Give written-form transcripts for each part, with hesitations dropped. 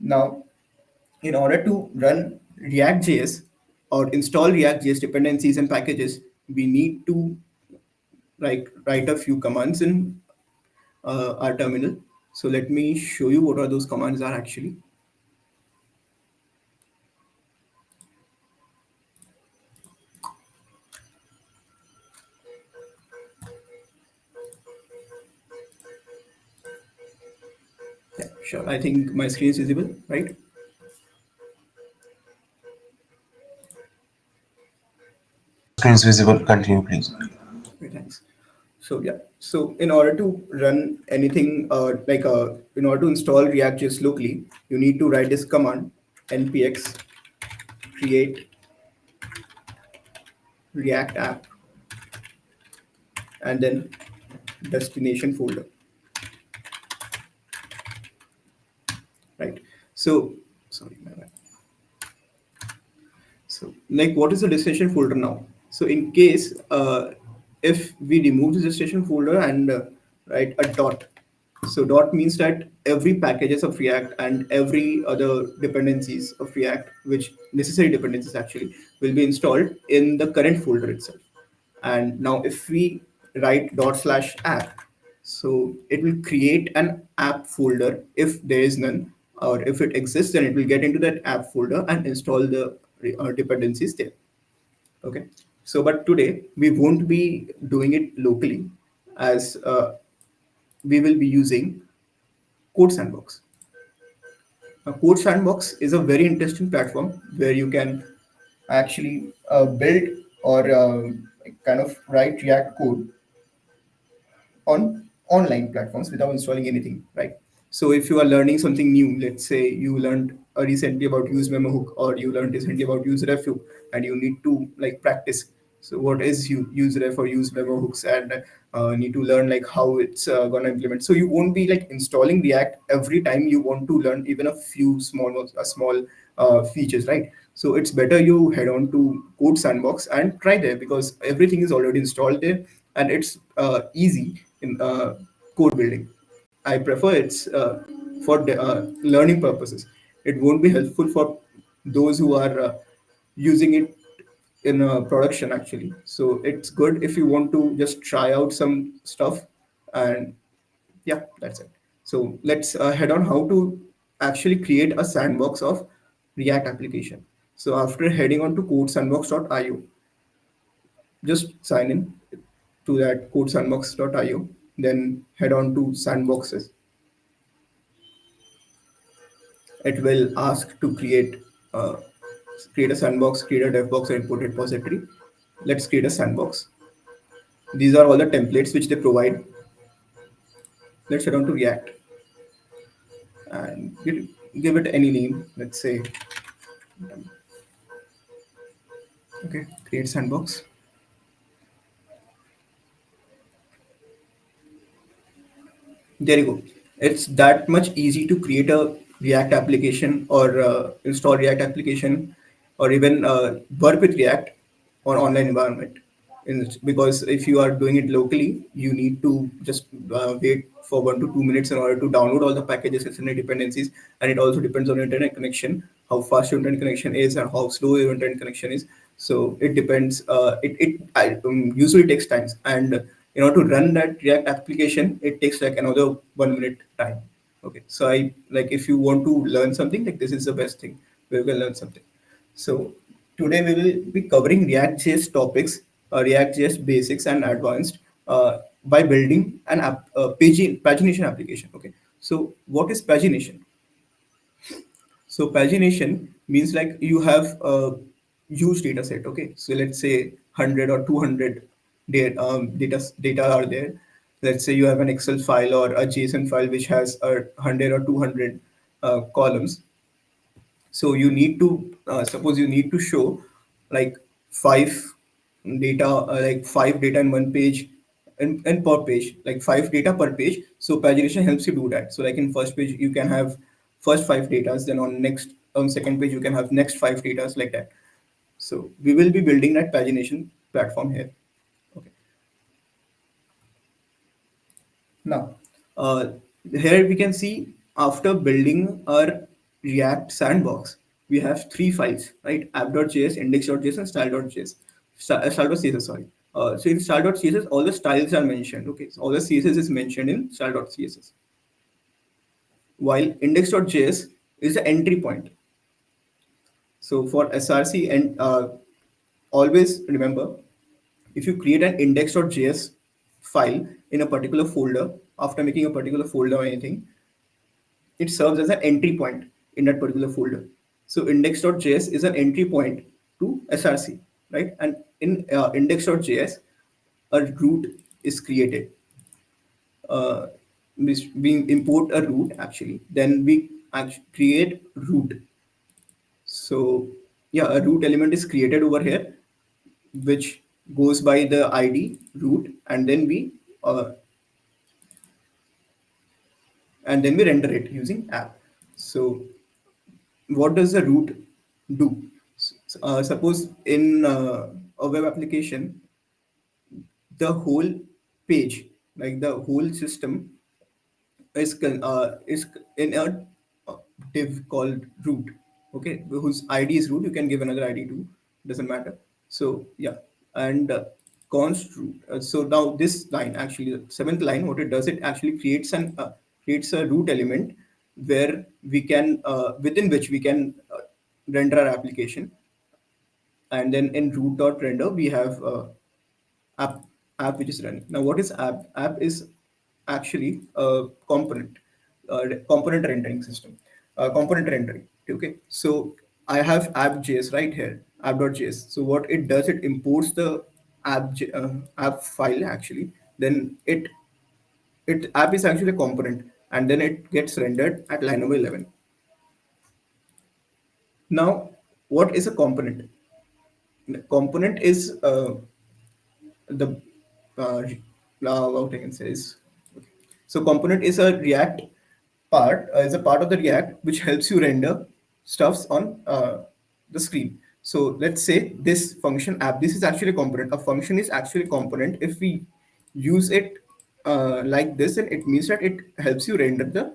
Now, in order to run ReactJS or install ReactJS dependencies and packages, we need to write a few commands in our terminal. So let me show you what are those commands are actually. Yeah, sure. I think my screen is visible, right? Screen is visible. Continue, please. Okay, thanks. So yeah, so in order to run anything in order to install React.js locally, you need to write this command npx create React app and then destination folder, right? So sorry, my bad. So, like, what is the destination folder now? So, in case if we remove the destination folder and write a dot, so dot means that every packages of React and every other dependencies of React, which necessary dependencies actually, will be installed in the current folder itself. And now, if we write dot slash app, so it will create an app folder if there is none, or if it exists, then it will get into that app folder and install the dependencies there. Okay. So, but today we won't be doing it locally, as we will be using Code Sandbox. Code Sandbox is a very interesting platform where you can actually build or kind of write React code on online platforms without installing anything, right? So if you are learning something new, let's say you learned recently about use memo hook, or you learned recently about use ref hook, and you need to like practice. So what is use ref or use memo hooks, and need to learn like how it's gonna implement. So you won't be like installing React every time you want to learn even a few small features, right? So it's better you head on to Code Sandbox and try there, because everything is already installed there, and it's easy in code building. I prefer it's for learning purposes. It won't be helpful for those who are using it in production actually. So it's good if you want to just try out some stuff, and yeah, that's it. So let's head on how to actually create a sandbox of React application. So after heading on to codesandbox.io, just sign in to that codesandbox.io, then head on to sandboxes. It will ask to create a sandbox, create a dev box, or import repository. Let's create a sandbox. These are all the templates which they provide. Let's head on to React and give it any name. Let's say, okay, create sandbox. There you go. It's that much easy to create a React application, or install React application, or even work with React on online environment. Because if you are doing it locally, you need to just wait for 1 to 2 minutes in order to download all the packages and dependencies. And it also depends on your internet connection, how fast your internet connection is and how slow your internet connection is. So it depends. Usually takes times, and in order to run that React application, it takes like another 1 minute time. Okay, so I like, if you want to learn something, like this is the best thing where you can learn something. So today we will be covering React.js topics, React.js basics and advanced, by building an pagination application. Okay, so what is pagination? So pagination means like you have a huge data set. Okay, so let's say 100 or 200 data are there. Let's say you have an Excel file or a JSON file which has 100 or 200 columns. So you need to suppose you need to show like five five data in one page, and per page, like five data per page. So pagination helps you do that. So like in first page you can have first five data, then on second page you can have next five data, like that. So we will be building that pagination platform here. Okay. Now, here we can see after building our React Sandbox, we have three files, right? app.js, index.js, and style.js. Style.css, sorry. So in style.css, all the styles are mentioned. Okay, so all the CSS is mentioned in style.css. While index.js is the entry point. So for SRC, and always remember, if you create an index.js file in a particular folder, after making a particular folder or anything, it serves as an entry point in that particular folder. So index.js is an entry point to SRC, right? And in index.js, a root is created. Uh, we import a root actually, then we actually create root. So yeah, a root element is created over here, which goes by the ID root, uh, and then we render it using app. So what does the root do? Suppose in a web application, the whole page, like the whole system, is in a div called root. Okay, whose ID is root. You can give another ID too. Doesn't matter. So yeah, and const root. So now this line, actually the seventh line, what it does, it actually creates a root element where we can within which we can render our application. And then in root.render we have app app which is running. Now what is app? App is actually a component rendering system, component rendering. Okay, so I have app.js right here, app.js. So what it does, it imports the app file actually. Then it app is actually a component, and then it gets rendered at line number 11. Now what is a component? The component is the what I can say is, okay. So component is a React part, is a part of the React which helps you render stuffs on the screen. So let's say this function app, this is actually a component. A function is actually a component. If we use it like this, then it means that it helps you render the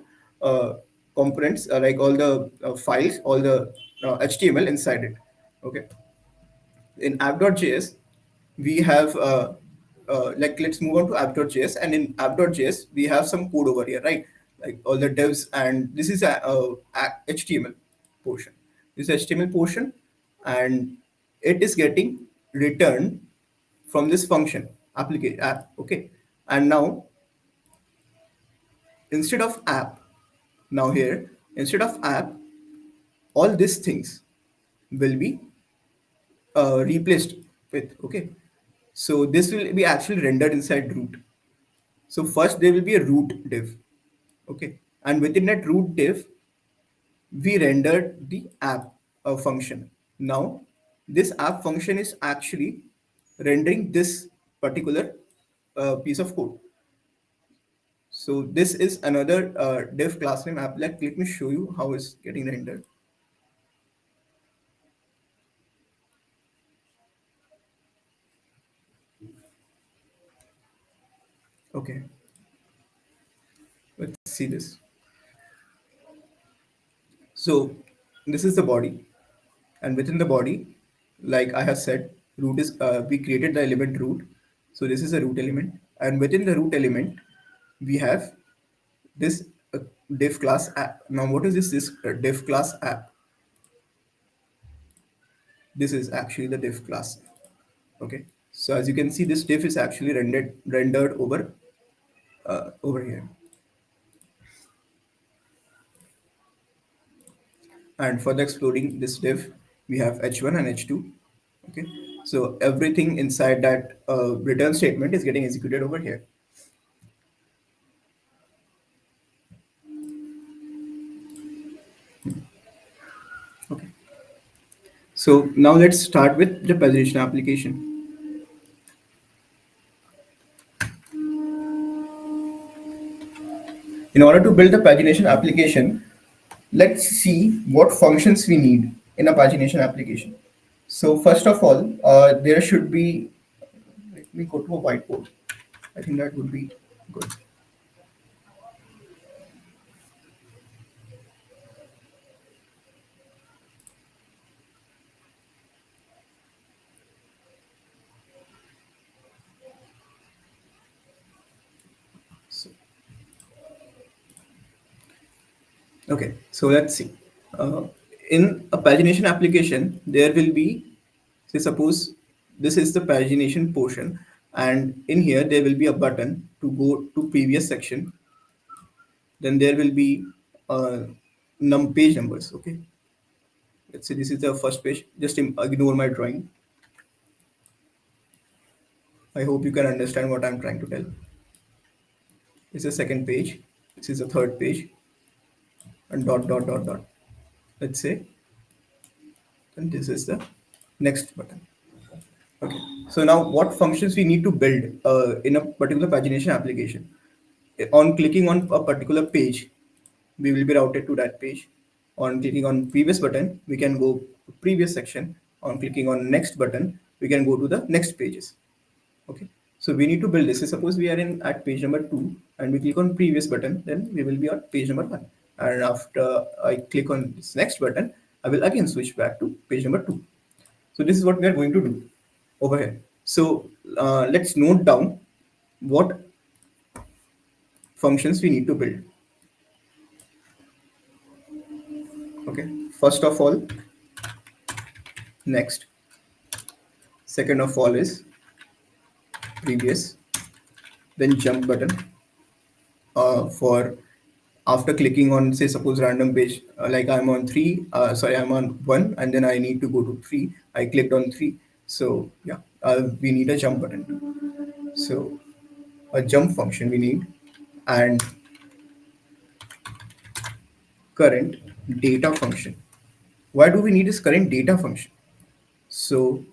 components, like all the files, all the HTML inside it. Okay, in app.js we have like, let's move on to app.js, and in app.js we have some code over here, right? Like all the devs, and this is a HTML portion. This is HTML portion, and it is getting returned from this function application app. Okay, and now instead of app, now here instead of app, all these things will be replaced with. Okay, so this will be actually rendered inside root. So first there will be a root div. Okay, and within that root div we rendered the app function. Now this app function is actually rendering this particular piece of code. So this is another div class name app. Like, let me show you how it's getting rendered. Okay, let's see this. So this is the body, and within the body, like I have said, root is we created the element root. So this is a root element, and within the root element, we have this div class app. Now, what is this div class app? This is actually the div class. Okay, so as you can see, this div is actually rendered over here. And further exploring this div, we have h1 and h2. Okay, so everything inside that return statement is getting executed over here. Okay, so now let's start with the pagination application. In order to build the pagination application, let's see what functions we need in a pagination application. So first of all, there should be, let me go to a whiteboard. I think that would be good. Okay, so let's see. Uh, in a pagination application, there will be, say, suppose this is the pagination portion, and in here there will be a button to go to previous section. Then there will be page numbers. Okay, let's say this is the first page. Just ignore my drawing. I hope you can understand what I'm trying to tell. This is the second page. This is the third page, and dot dot dot dot. Let's say, and this is the next button. Okay. So now what functions we need to build in a particular pagination application? On clicking on a particular page, we will be routed to that page. On clicking on previous button, we can go to previous section. On clicking on next button, we can go to the next pages. Okay. So we need to build this. So suppose we are in at page number 2 and we click on previous button, then we will be on page number 1. And after I click on this next button, I will again switch back to page number 2. So this is what we are going to do over here. So let's note down what functions we need to build. Okay, first of all, next. Second of all is previous. Then jump button for after clicking on, say, suppose random page, like I'm on 3, sorry, I'm on 1, and then I need to go to 3. I clicked on 3. So yeah, we need a jump button. So a jump function we need, and current data function. Why do we need this current data function? So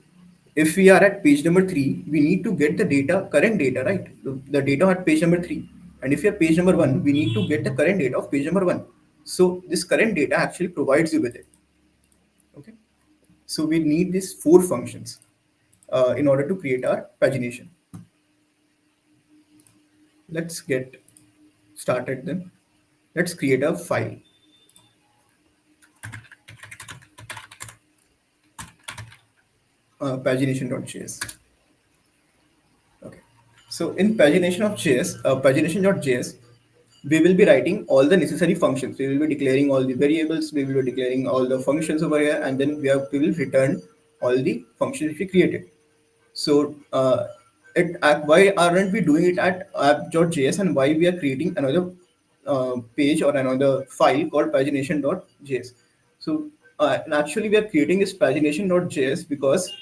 if we are at page number 3, we need to get the data, current data, right? The data at page number 3. And if you are page number 1, we need to get the current data of page number 1. So this current data actually provides you with it. Okay. So we need these 4 functions in order to create our pagination. Let's get started then. Let's create a file. Pagination.js. Okay. So in pagination.js, we will be writing all the necessary functions. We will be declaring all the variables. We will be declaring all the functions over here, and then we will return all the functions we created. So why aren't we doing it at app.js, and why we are creating another page or another file called pagination.js? So actually, we are creating this pagination.js because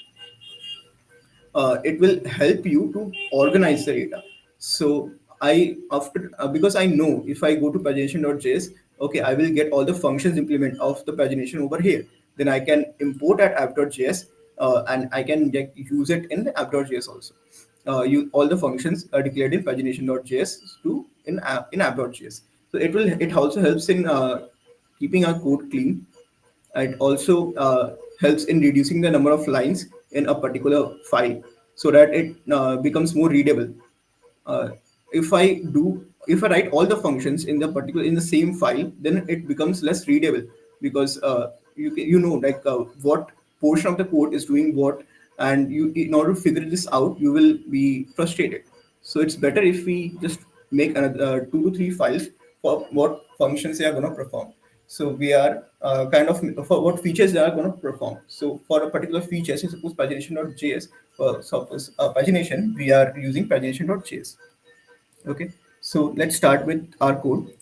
it will help you to organize the data. So I after because I know if I go to pagination.js, okay, I will get all the functions implement of the pagination over here. Then I can import at app.js and I can use it in the app.js also. All the functions are declared in pagination.js to in app.js. So it also helps in keeping our code clean. It also helps in reducing the number of lines in a particular file so that it becomes more readable. Uh, if I write all the functions in the same file, then it becomes less readable because you know like what portion of the code is doing what, and you in order to figure this out, you will be frustrated. So it's better if we just make another 2 to 3 files for what functions they are going to perform. So we are kind of for what features they are going to perform. So for a particular feature, say suppose pagination.js, suppose pagination, we are using pagination.js. Okay, so let's start with our code.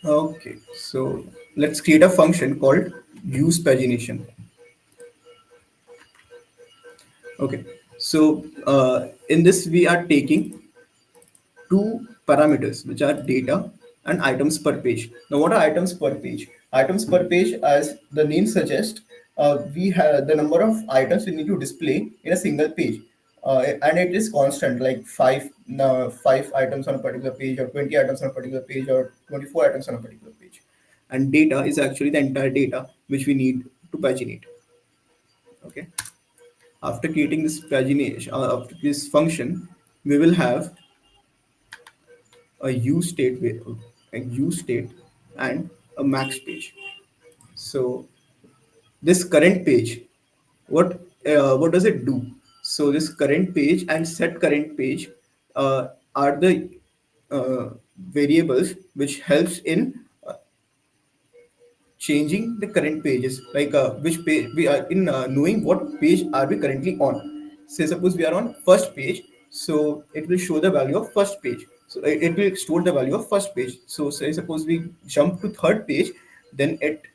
Okay, so let's create a function called use pagination. Okay, so in this we are taking 2 parameters, which are data and items per page. Now, what are items per page? Items per page, as the name suggests, we have the number of items we need to display in a single page, and it is constant, like five items on a particular page, or 20 items on a particular page, or 24 items on a particular page. And data is actually the entire data which we need to paginate. Okay. After creating this pagination, after this function, we will have a use state a use state and a max page. So this current page, what does it do? So this current page and set current page are the uh, variables which helps in changing the current pages, like which page we are in, knowing what page are we currently on. Say suppose we are on first page, so it will show the value of first page, so it will store the value of first page. So say suppose we jump to third page, then it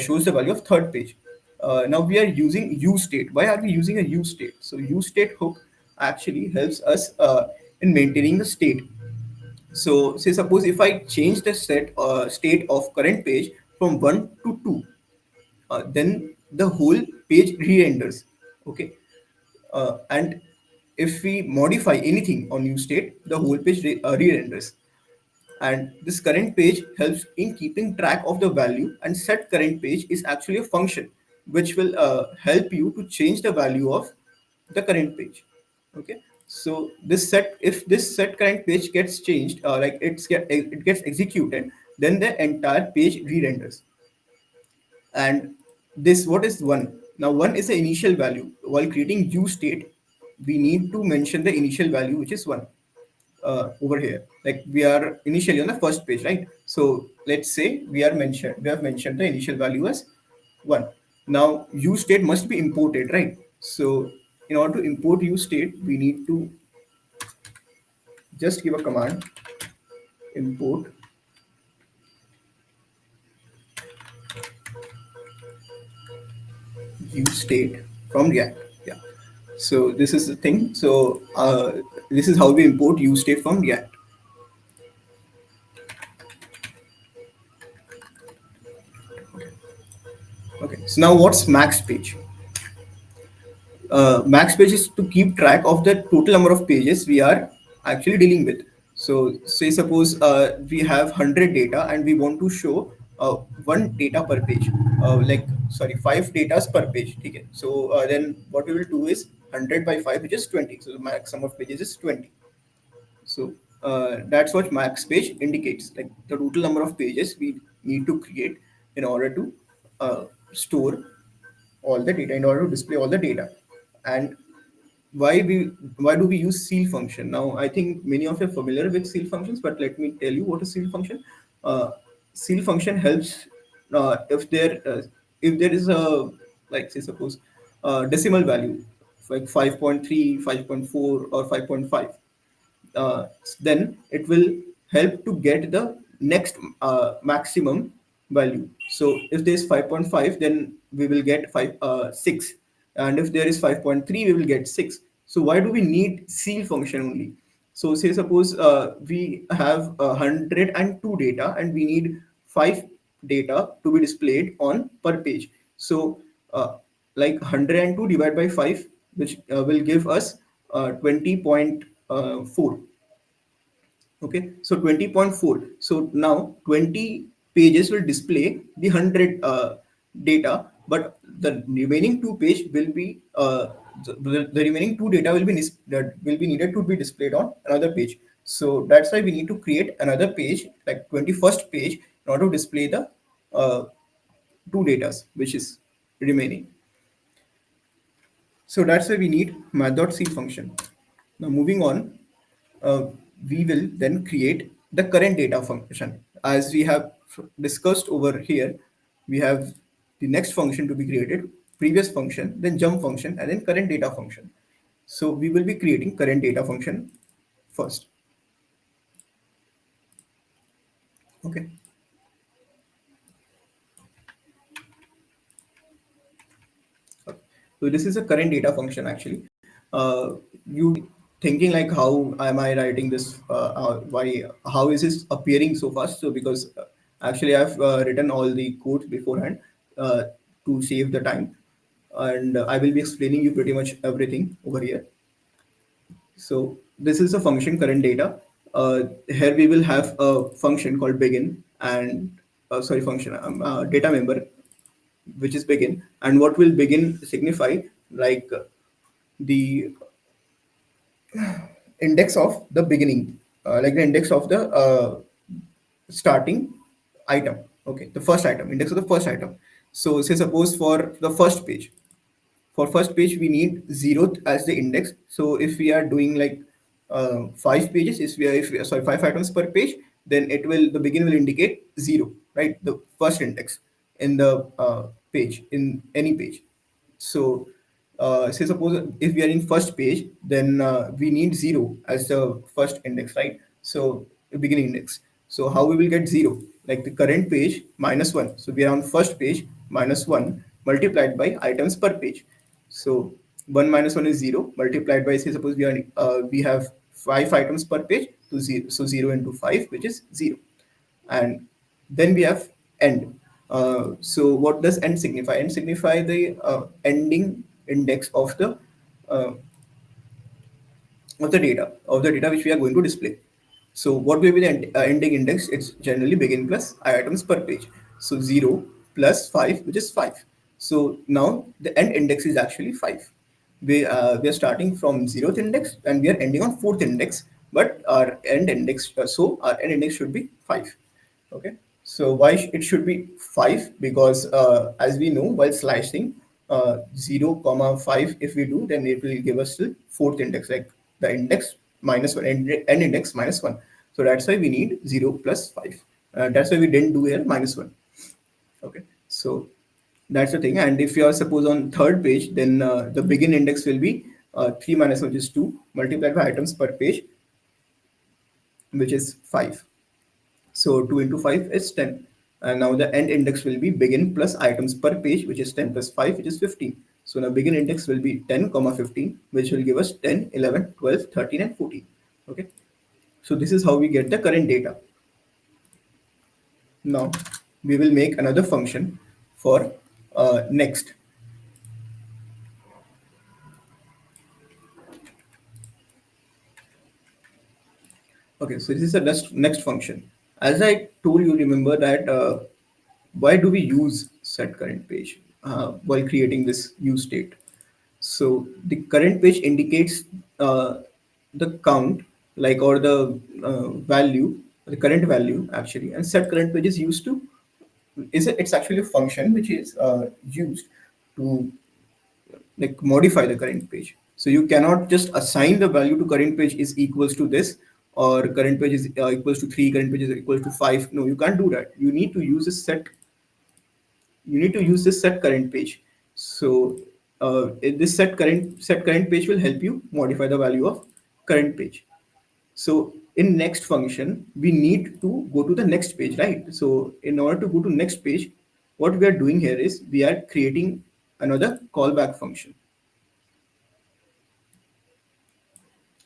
shows the value of third page. Now we are using use state. Why are we using a use state? So use state hook actually helps us in maintaining the state. So say suppose if I change the state of current page from 1 to 2, then the whole page re-renders. Okay, and if we modify anything on new state, the whole page re-renders. And this current page helps in keeping track of the value, and set current page is actually a function which will help you to change the value of the current page. Okay, so this set, if this set current page gets changed, like it gets executed, then the entire page re-renders. And this, what is one? Now one is the initial value. While creating use state, we need to mention the initial value, which is one. Over here, like we are initially on the first page, right? So let's say we have mentioned the initial value as one. Now use state must be imported, right? So in order to import use state, we need to just give a command, import use state from React. Yeah. So this is the thing. So this is how we import use state from React. Okay. So now what's max page? Max page is to keep track of the total number of pages we are actually dealing with. So say suppose we have 100 data and we want to show one data per page, like sorry, five datas per page. Okay. So then what we will do is 100 by 5, which is 20. So the max number of pages is 20. So that's what max page indicates, like the total number of pages we need to create in order to store all the data, in order to display all the data. And why we why do we use seal function? Now I think many of you are familiar with seal functions, but let me tell you what is seal function. uh, Seal function helps if there is a, like say suppose decimal value like 5.3, 5.4, or 5.5, uh, then it will help to get the next maximum value. So if there is 5.5, then we will get 6, and if there is 5.3, we will get 6. So why do we need seal function only? So say suppose we have 102 data and we need 5 data to be displayed on per page. So like 102 divided by 5, which will give us 20.4. Okay, so 20.4. So now 20 pages will display the 100 data, but the remaining two page will be the remaining two data will be that will be needed to be displayed on another page. So that's why we need to create another page, like 21st page, in order to display the uh, two datas which is remaining. So that's why we need math.seal function. Now moving on, uh, we will then create the current data function. As we have discussed over here, we have the next function to be created, previous function, then jump function, and then current data function. So we will be creating current data function first. Okay. Okay. So this is a current data function actually. You thinking like, how am I writing this? Why? How is this appearing so fast? So because actually I've written all the codes beforehand uh, to save the time, and I will be explaining you pretty much everything over here. So this is a function current data. Here we will have a function called begin, and sorry, function data member, which is begin. And what will begin signify, like the index of the beginning, like the index of the starting item. Okay, the first item, index of the first item. So say suppose for the first page, for first page we need 0th as the index. So if we are doing like 5 pages, if we are sorry 5 items per page, then it will the begin will indicate 0, right, the first index in the page, in any page. So say suppose if we are in first page, then we need 0 as the first index, right? So the beginning index. So how we will get 0? Like the current page minus 1. So we are on first page minus 1 multiplied by items per page. So 1 minus 1 is 0 multiplied by, say suppose we have 5 items per page, to 0, so 0 into 5, which is 0. And then we have end. So what does end signify? End signify the ending index uh, of the data which we are going to display. So what will be the ending index? It's generally begin plus items per page. So 0 plus 5, which is 5. So now the end index is actually 5. We are starting from 0th index and we are ending on 4th index, but our end index, so our end index should be 5. Okay, so why it should be 5? Because as we know, while slicing 0 comma 5, if we do, then it will give us the 4th index, like the index minus 1, end index minus 1. So that's why we need 0 plus 5. That's why we didn't do here minus 1. Okay, so that's the thing. And if you are suppose on third page, then the begin index will be 3 minus 1, which is 2, multiplied by items per page, which is 5. So 2 into 5 is 10. And now the end index will be begin plus items per page, which is 10 plus 5, which is 15. So now begin index will be 10 comma 15, which will give us 10, 11, 12, 13, and 14. Okay. So this is how we get the current data. Now we will make another function for next. Okay, so this is the next function. As I told you, remember that why do we use set current page while creating this use state? So the current page indicates the count, like, or the value, the current value actually, and set current page is used to it's actually a function which is used to like modify the current page. So you cannot just assign the value to current page is equals to this, or current page is equals to 3, current page is equals to 5. No, you can't do that. You need to use this set current page. So this set current page will help you modify the value of current page. So in next function, we need to go to the next page, right? So in order to go to next page, what we are doing here is we are creating another callback function.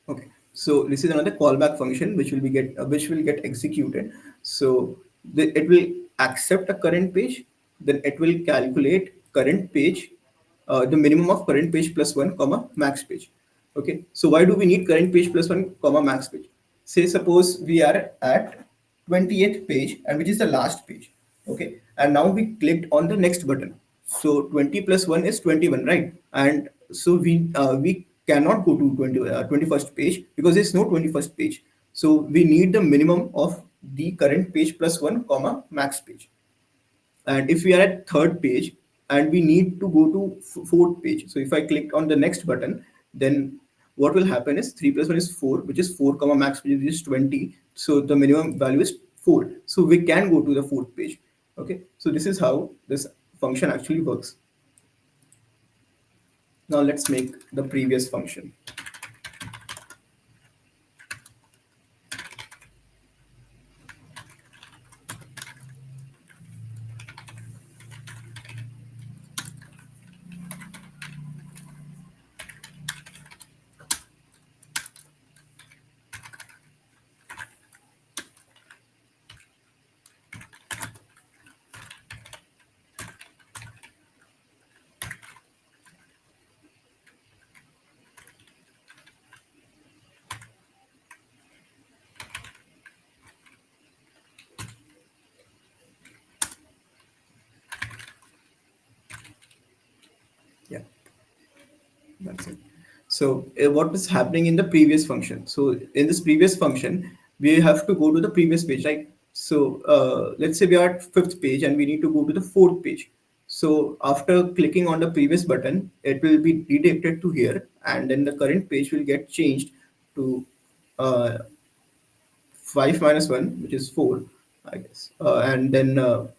Okay, so this is another callback function which will get executed. So it will accept a current page, then it will calculate current page, the minimum of current page plus 1 comma max page. Okay, so why do we need current page plus 1 comma max page? Say suppose we are at 20th page, and which is the last page. Okay, and now we clicked on the next button. So 20 plus 1 is 21, right? And so we cannot go to 21st page because there's no 21st page. So we need the minimum of the current page plus 1 comma max page. And if we are at third page and we need to go to fourth page, so if I click on the next button, then what will happen is 3 plus 1 is 4, which is 4 comma max page, which is 20. So the minimum value is 4, so we can go to the fourth page. Okay, so this is how this function actually works. Now let's make the previous function. Yeah, that's it. So what is happening in the previous function? So in this previous function, we have to go to the previous page, right? So let's say we are at fifth page and we need to go to the fourth page. So after clicking on the previous button, it will be redirected to here, and then the current page will get changed to uh, 5 minus 1, which is 4, I guess. And then,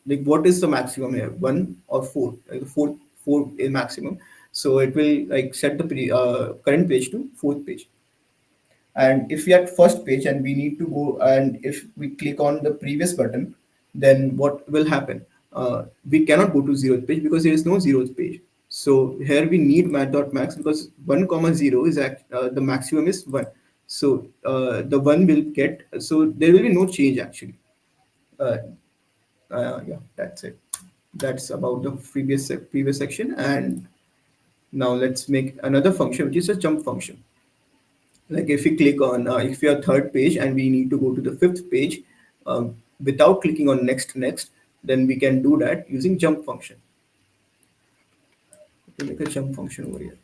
like, what is the maximum here? 1 or 4? Like, 4 is maximum. So it will like set the current page to fourth page. And if we are at first page and we need to go, and if we click on the previous button, then what will happen? We cannot go to zeroth page because there is no zeroth page. So here we need math.max because 1 comma 0 is the maximum is 1. So the 1 will get, so there will be no change actually. uh, yeah, that's it. That's about the previous section. And now let's make another function, which is a jump function. Like if we click on, if we are third page and we need to go to the fifth page without clicking on next, then we can do that using jump function. We make a jump function over here.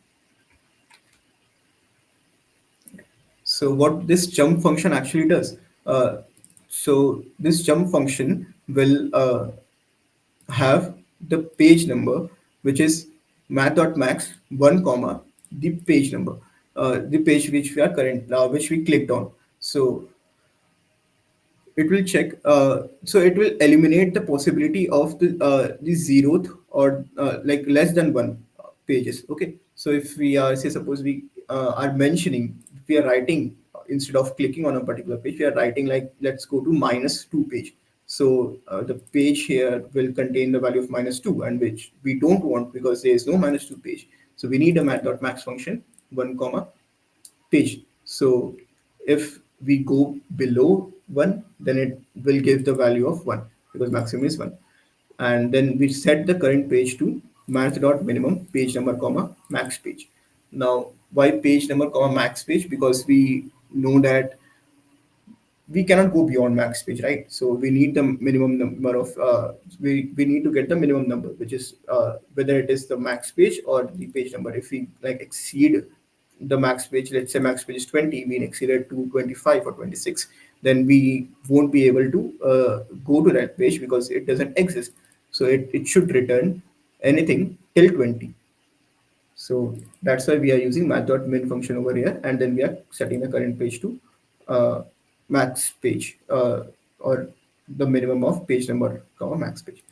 So what this jump function actually does, so this jump function will have the page number, which is math.max 1 comma the page number, the page which we are which we clicked on. So it will check, so it will eliminate the possibility of the zeroth or like less than one pages. Okay, so if we are, say suppose we are mentioning, if we are writing, instead of clicking on a particular page, we are writing like, let's go to -2 page. So the page here will contain the value of -2, and which we don't want because there is no -2 page. So we need a math.max function 1 comma page. So if we go below 1, then it will give the value of 1 because maximum is 1. And then we set the current page to math.minimum page number comma max page. Now, why page number comma max page? Because we know that we cannot go beyond max page, right? So we need the minimum number of, we need to get the minimum number, which is whether it is the max page or the page number. If we like exceed the max page, let's say max page is 20, we exceeded to 25 or 26, then we won't be able to go to that page because it doesn't exist. So it should return anything till 20. So that's why we are using math.min function over here, and then we are setting the current page to uh, max page, or the minimum of page number comma max page.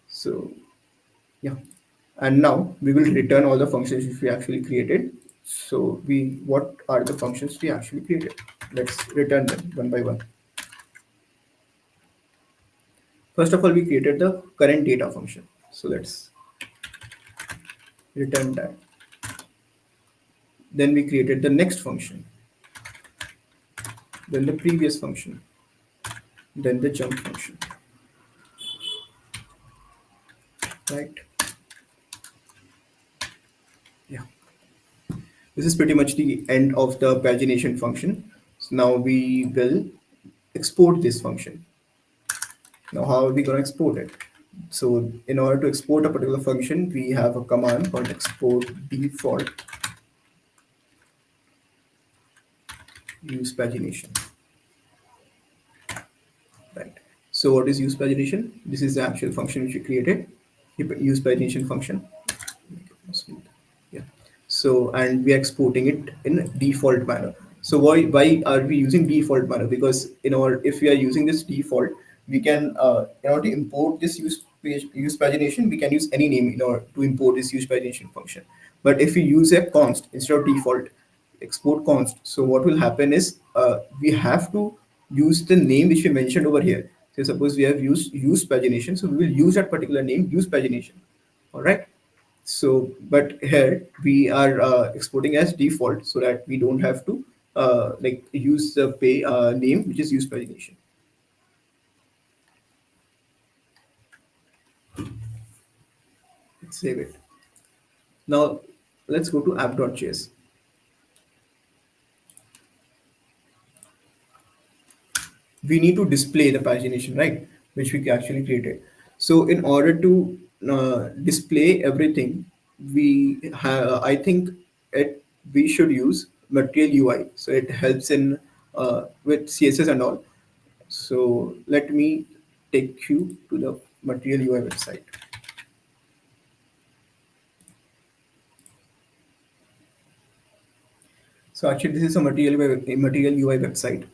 So yeah, and now we will return all the functions which we actually created. So what are the functions we actually created? Let's return them one by one. First of all, we created the current data function. So let's return that. Then we created the next function, then the previous function, then the jump function, right? Yeah, this is pretty much the end of the pagination function. So now we will export this function. Now how are we going to export it? So in order to export a particular function, we have a command called export default use pagination, right? So what is use pagination? This is the actual function which we created, use pagination function. Yeah. So, and we are exporting it in default manner. So why are we using default manner? Because if we are using this default, we can in order to import this use pagination, we can use any name in order to import this use pagination function. But if we use a const instead of default, export const, so what will happen is we have to use the name which we mentioned over here. So suppose we have used use pagination, so we will use that particular name, use pagination. All right. So, but here we are exporting as default so that we don't have to like use the pay name which is used pagination. Let's save it. Now let's go to app.js. We need to display the pagination, right, which we actually created. So in order to display everything, we have, I think it we should use material UI, so it helps in with CSS and all. So let me take you to the material UI website. So actually, this is a material UI website,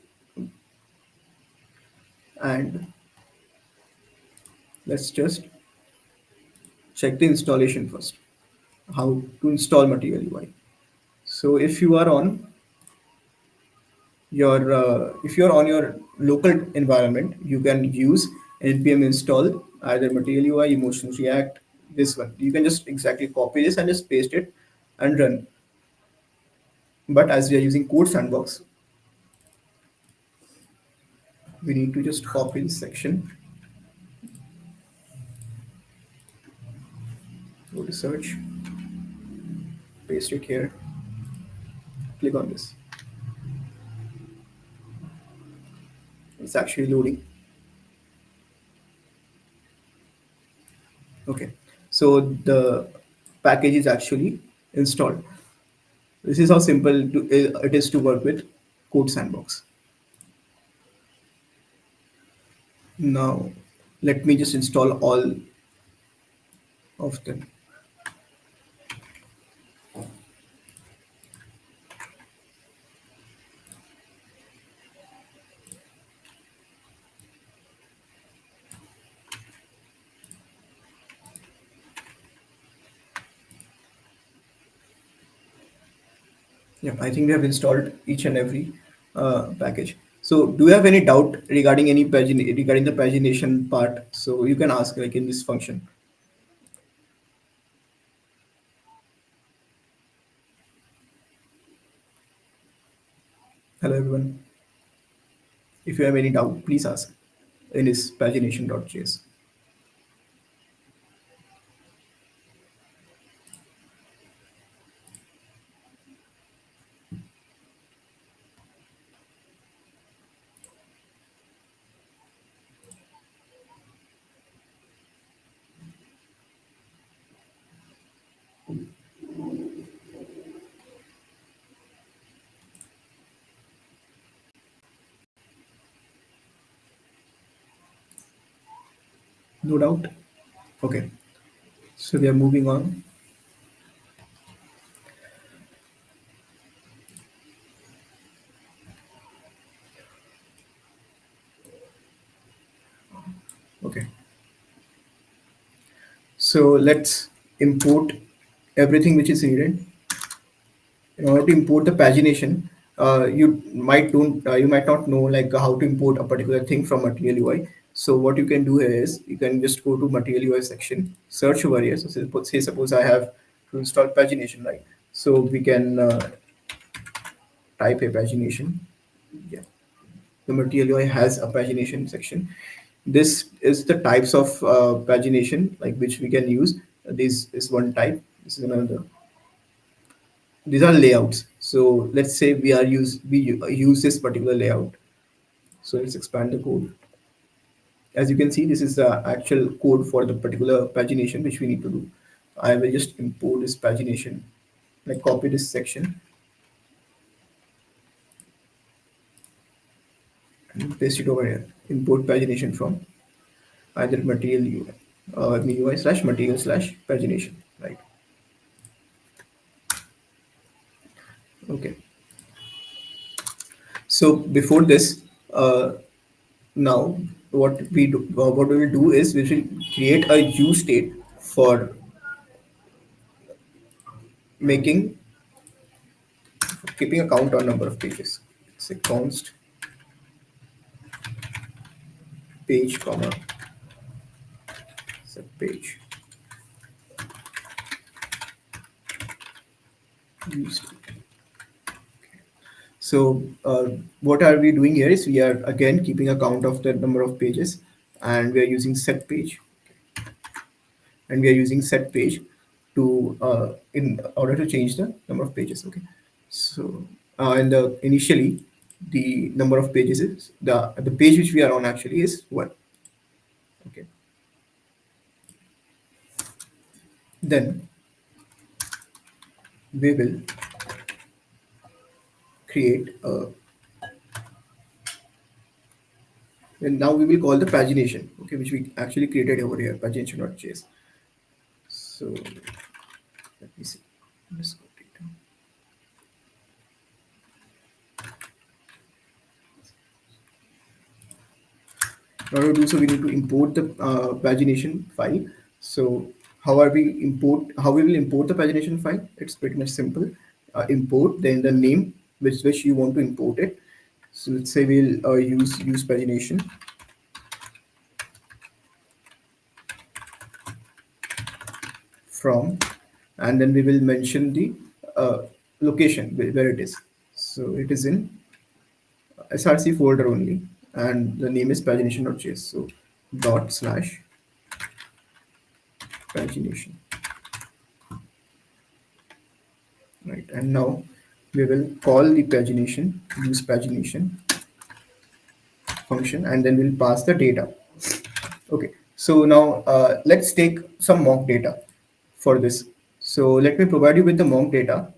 and let's just check the installation first. How to install material UI. So if you're on your local environment, you can use npm install either material UI, emotion react, this one. You can just exactly copy this and just paste it and run. But as we are using code sandbox, we need to just copy this section, go to search, paste it here, click on this. It's actually loading. Okay, so the package is actually installed. This is how simple it is to work with code sandbox. Now, let me just install all of them. Yeah, I think we have installed each and every package. So, do you have any doubt regarding regarding the pagination part? So you can ask like in this function. Hello everyone. If you have any doubt, please ask in this pagination.js. No doubt. Okay. So we are moving on. Okay. So let's import everything which is needed. In order to import the pagination, you might not know like how to import a particular thing from material UI. So what you can do here is you can just go to material UI section, search over here. So say suppose I have to install pagination, right? So we can type a pagination. Yeah, the material UI has a pagination section. This is the types of pagination like which we can use. This is one type. This is another. These are layouts. So let's say we use this particular layout. So let's expand the code. As you can see, this is the actual code for the particular pagination which we need to do. I will just import this pagination, like copy this section and paste it over here. Import pagination from either material UI slash material slash pagination, right? Okay. So before this, now what we will do is we will create a use state for making keeping a count on number of pages. Say const page comma set page use state. So what are we doing here is we are again keeping a count of the number of pages, and we are using set page, and we are using set page to in order to change the number of pages. Okay, so and initially the number of pages is the page which we are on actually is one. Okay, then we will create a, and now we will call the pagination, okay, which we actually created over here, pagination.js. So let me see. Let's go data. In order to do so, we need to import the pagination file. So how we will import the pagination file? It's pretty much simple. Import, then the name which you want to import it. So let's say we'll use pagination from, and then we will mention the uh, location where it is. So it is in SRC folder only, and the name is pagination.js. So dot slash pagination, right? And now we will call the pagination, use pagination function, and then we'll pass the data. Okay, so now let's take some mock data for this. So let me provide you with the mock data.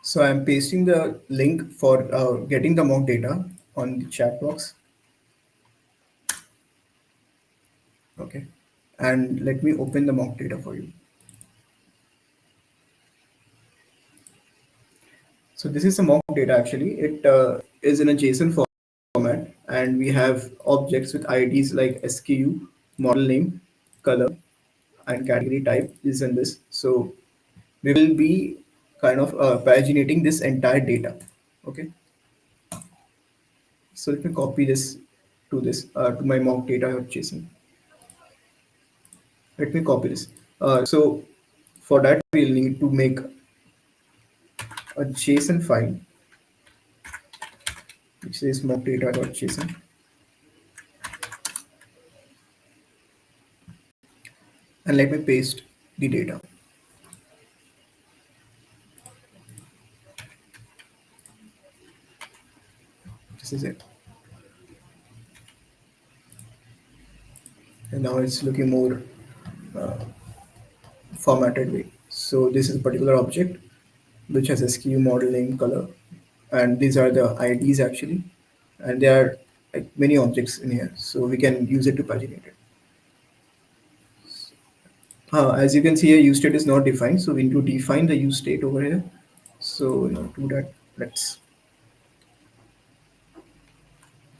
So I'm pasting the link for getting the mock data on the chat box. Okay, and let me open the mock data for you. So this is a mock data actually. It is in a JSON format, and we have objects with IDs like SKU, model name, color, and category type is in this. So we will be kind of paginating this entire data. Okay, so let me copy this to my mock data JSON. Let me copy this. So for that we'll need to make a JSON file which is mockdata.json, and let me paste the data. This is it. And now it's looking more formatted way. So this is a particular object which has a SKU, model name, color, and these are the IDs actually, and there are like many objects in here, so we can use it to paginate it. As you can see, a use state is not defined, so we need to define the use state over here. So in order to do that, let's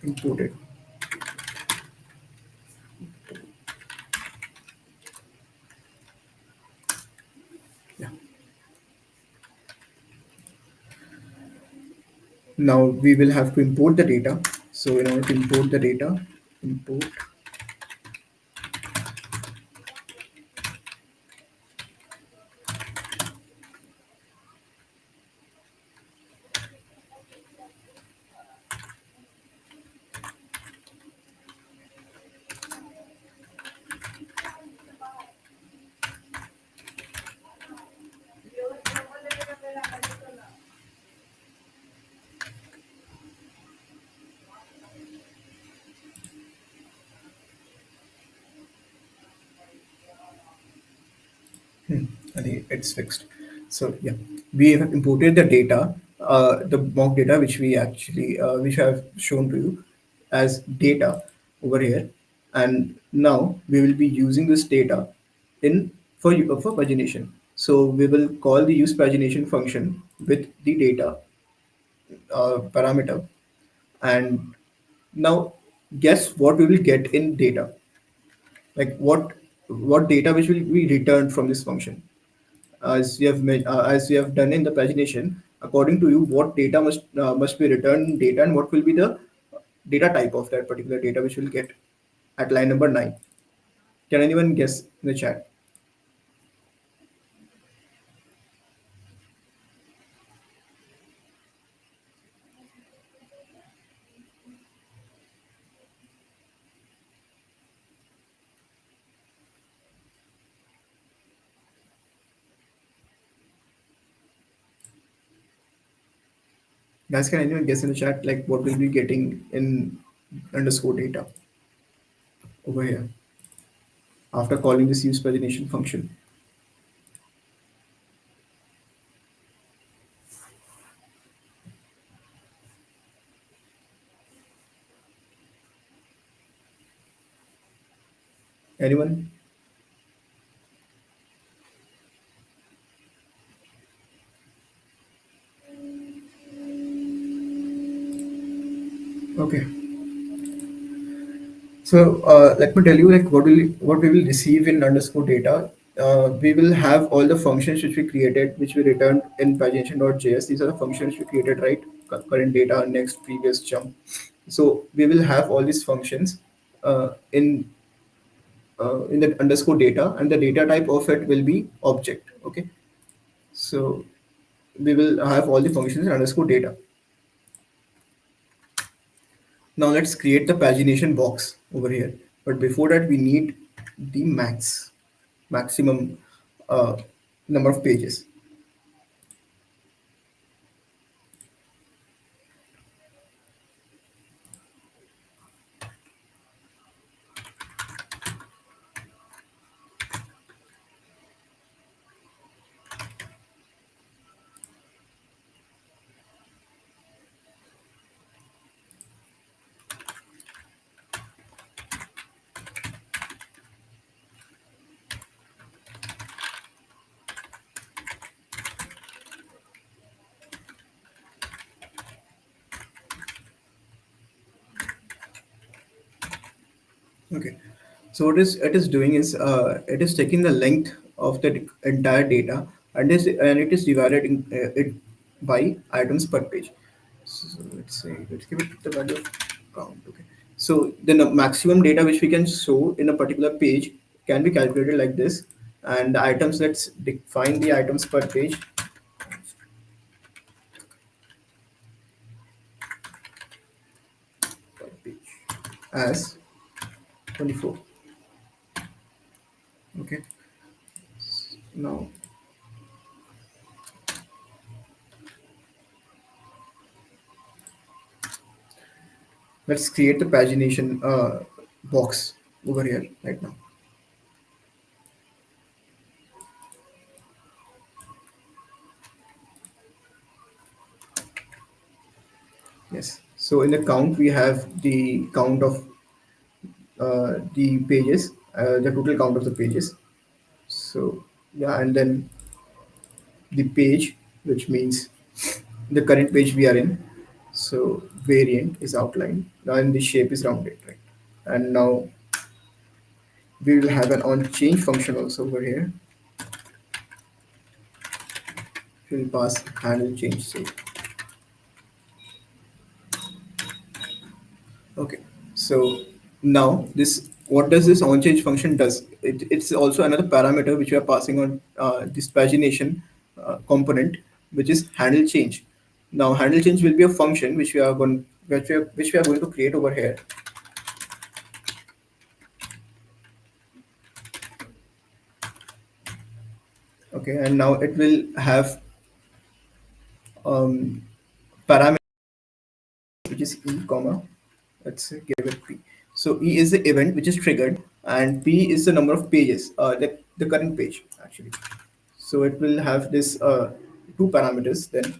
import it. Yeah. Now we will have to import the data. So in order to import the data, import. I think it's fixed. So yeah, we have imported the data, the mock data which we actually which I have shown to you as data over here, and now we will be using this data in for pagination. So we will call the use pagination function with the data parameter, and now guess what we will get in data, like what data which will be returned from this function. As you have done in the pagination, according to you, what data must be returned in data, and what will be the data type of that particular data which will get at line number 9? Can anyone guess in the chat? Guys, can anyone guess in the chat like what will be getting in underscore data over here? after calling this use pagination function. Anyone? Okay. So let me tell you like what we will receive in underscore data. We will have all the functions which we created, which we returned in pagination.js. These are the functions we created, right? Current data, next, previous, jump. So we will have all these functions in the underscore data, and the data type of it will be object. Okay. So we will have all the functions in underscore data. Now let's create the pagination box over here. But before that, we need the maximum uh, number of pages. Okay. So what is it is doing is it is taking the length of the entire data and it is divided it by items per page. So let's give it the value of count. Okay. So then the maximum data which we can show in a particular page can be calculated like this. And the items, let's define the items per page as 24. Okay. Now let's create the pagination box over here right now. Yes. So in the count, we have the count of the pages, the total count of the pages. So yeah, and then the page, which means the current page we are in. So variant is outlined, and the shape is rounded, right? And now we will have an on change function also over here. We'll pass handle change state. Okay, so now this what does this onChange function does? It's also another parameter which we are passing on this pagination component, which is handle change. Now handle change will be a function which we are going to create over here. Okay, and now it will have parameter which is e comma. Let's say give it p. So e is the event which is triggered, and p is the number of pages, the current page actually. So it will have this two parameters then.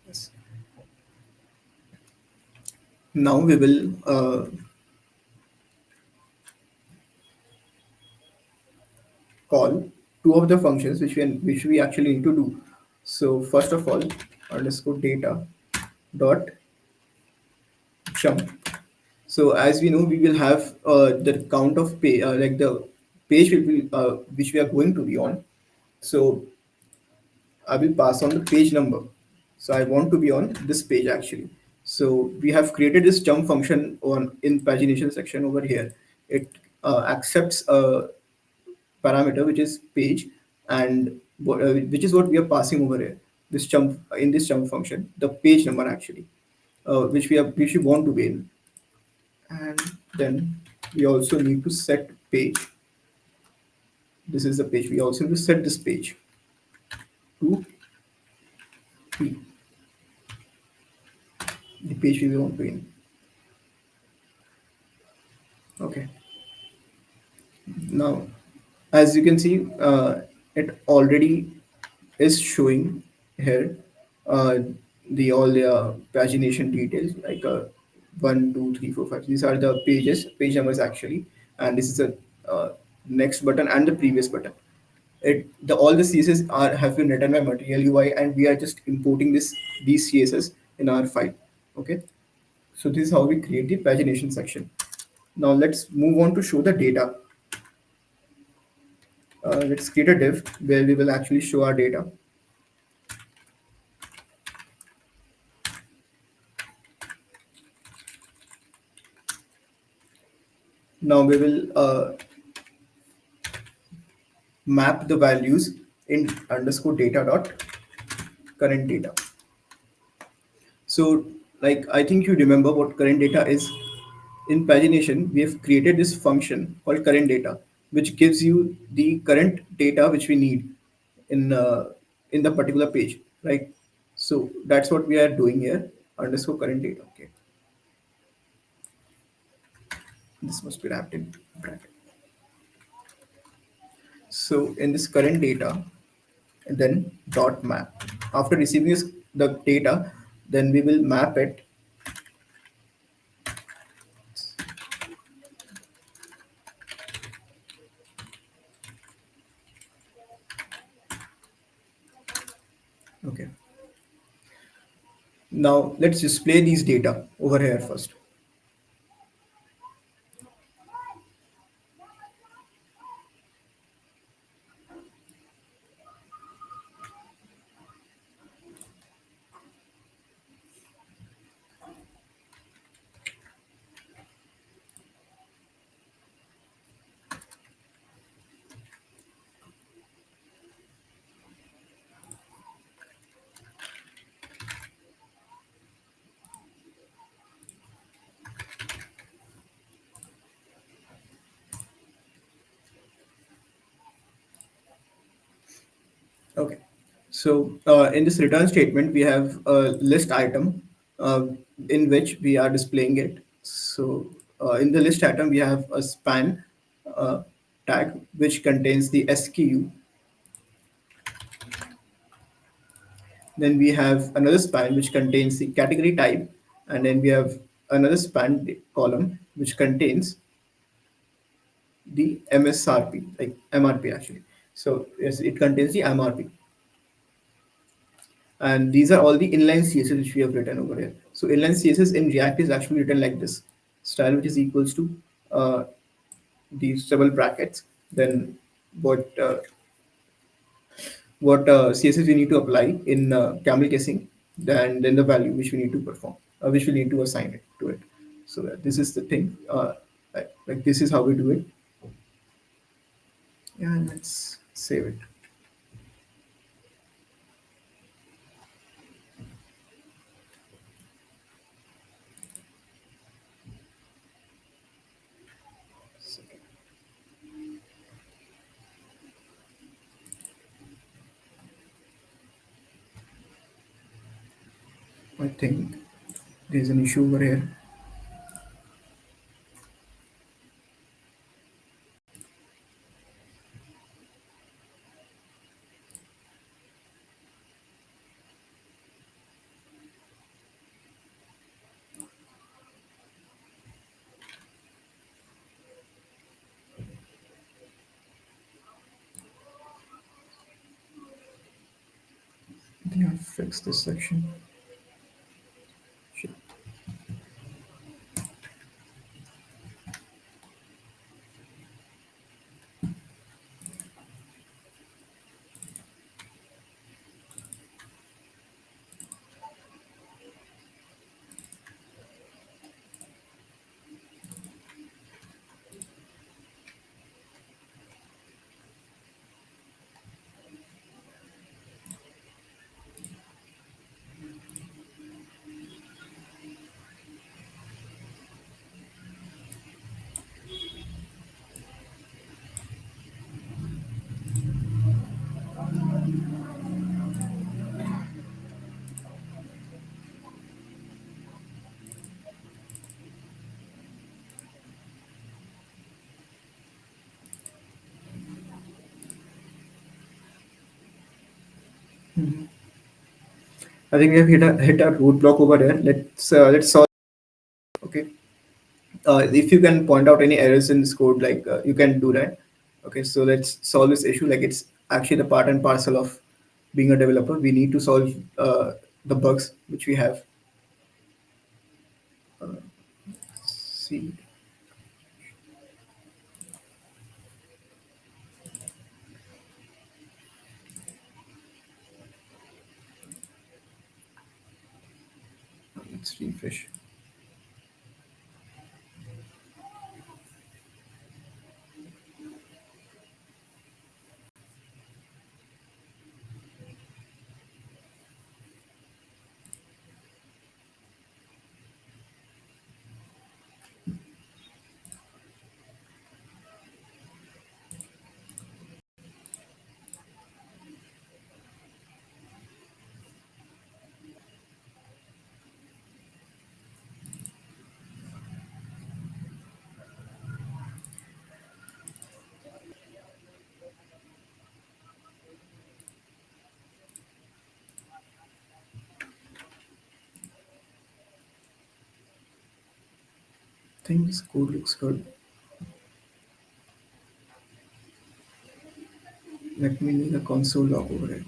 Yes. Now we will call two of the functions which we actually need to do. So first of all, underscore data dot jump. So as we know, we will have the count of page, like the page will be which we are going to be on. So I will pass on the page number. So I want to be on this page actually. So we have created this jump function on in pagination section over here. It accepts a parameter which is page and which is what we are passing over here. This jump in this jump function, the page number actually, which we want to be in, and then we also need to set page. This is the page. We also need to set this page to p, the page we want to be in. Okay. Now, as you can see, it already is showing here uh, the all the pagination details like 1, 2, 3, 4, 5. These are the page numbers actually, and this is the next button and the previous button. All the CSS are have been written by Material UI, and we are just importing these CSS in our file. Okay, so this is how we create the pagination section. Now let's move on to show the data. Let's create a div where we will actually show our data. Now we will map the values in underscore data dot current data. So, like, I think you remember what current data is. In pagination, we have created this function called current data, which gives you the current data which we need in the particular page, right? So that's what we are doing here. Underscore current data. Okay, this must be wrapped in bracket. So in this current data, and then dot map. After receiving the data, then we will map it. Okay. Now let's display these data over here first. Okay. So in this return statement, we have a list item in which we are displaying it. So in the list item, we have a span uh, tag which contains the SKU. Then we have another span which contains the category type, and then we have another span column which contains the MSRP, like MRP actually. So yes, it contains the MRP. And these are all the inline CSS which we have written over here. So inline CSS in React is actually written like this: style which is equals to uh, these double brackets, then what CSS we need to apply in camel casing, then the value which we need to perform, which we need to assign it to it. So this is the thing. Like this is how we do it. Yeah, and let's save it. I think there's an issue over here. I think I'll fix this section. Shit. I think we have hit a roadblock over there. Let's solve. Okay. If you can point out any errors in this code, like you can do that. Okay, so let's solve this issue. Like it's actually the part and parcel of being a developer. We need to solve the bugs which we have. See, let's refresh. I think this code looks good. Let me make a console log over it.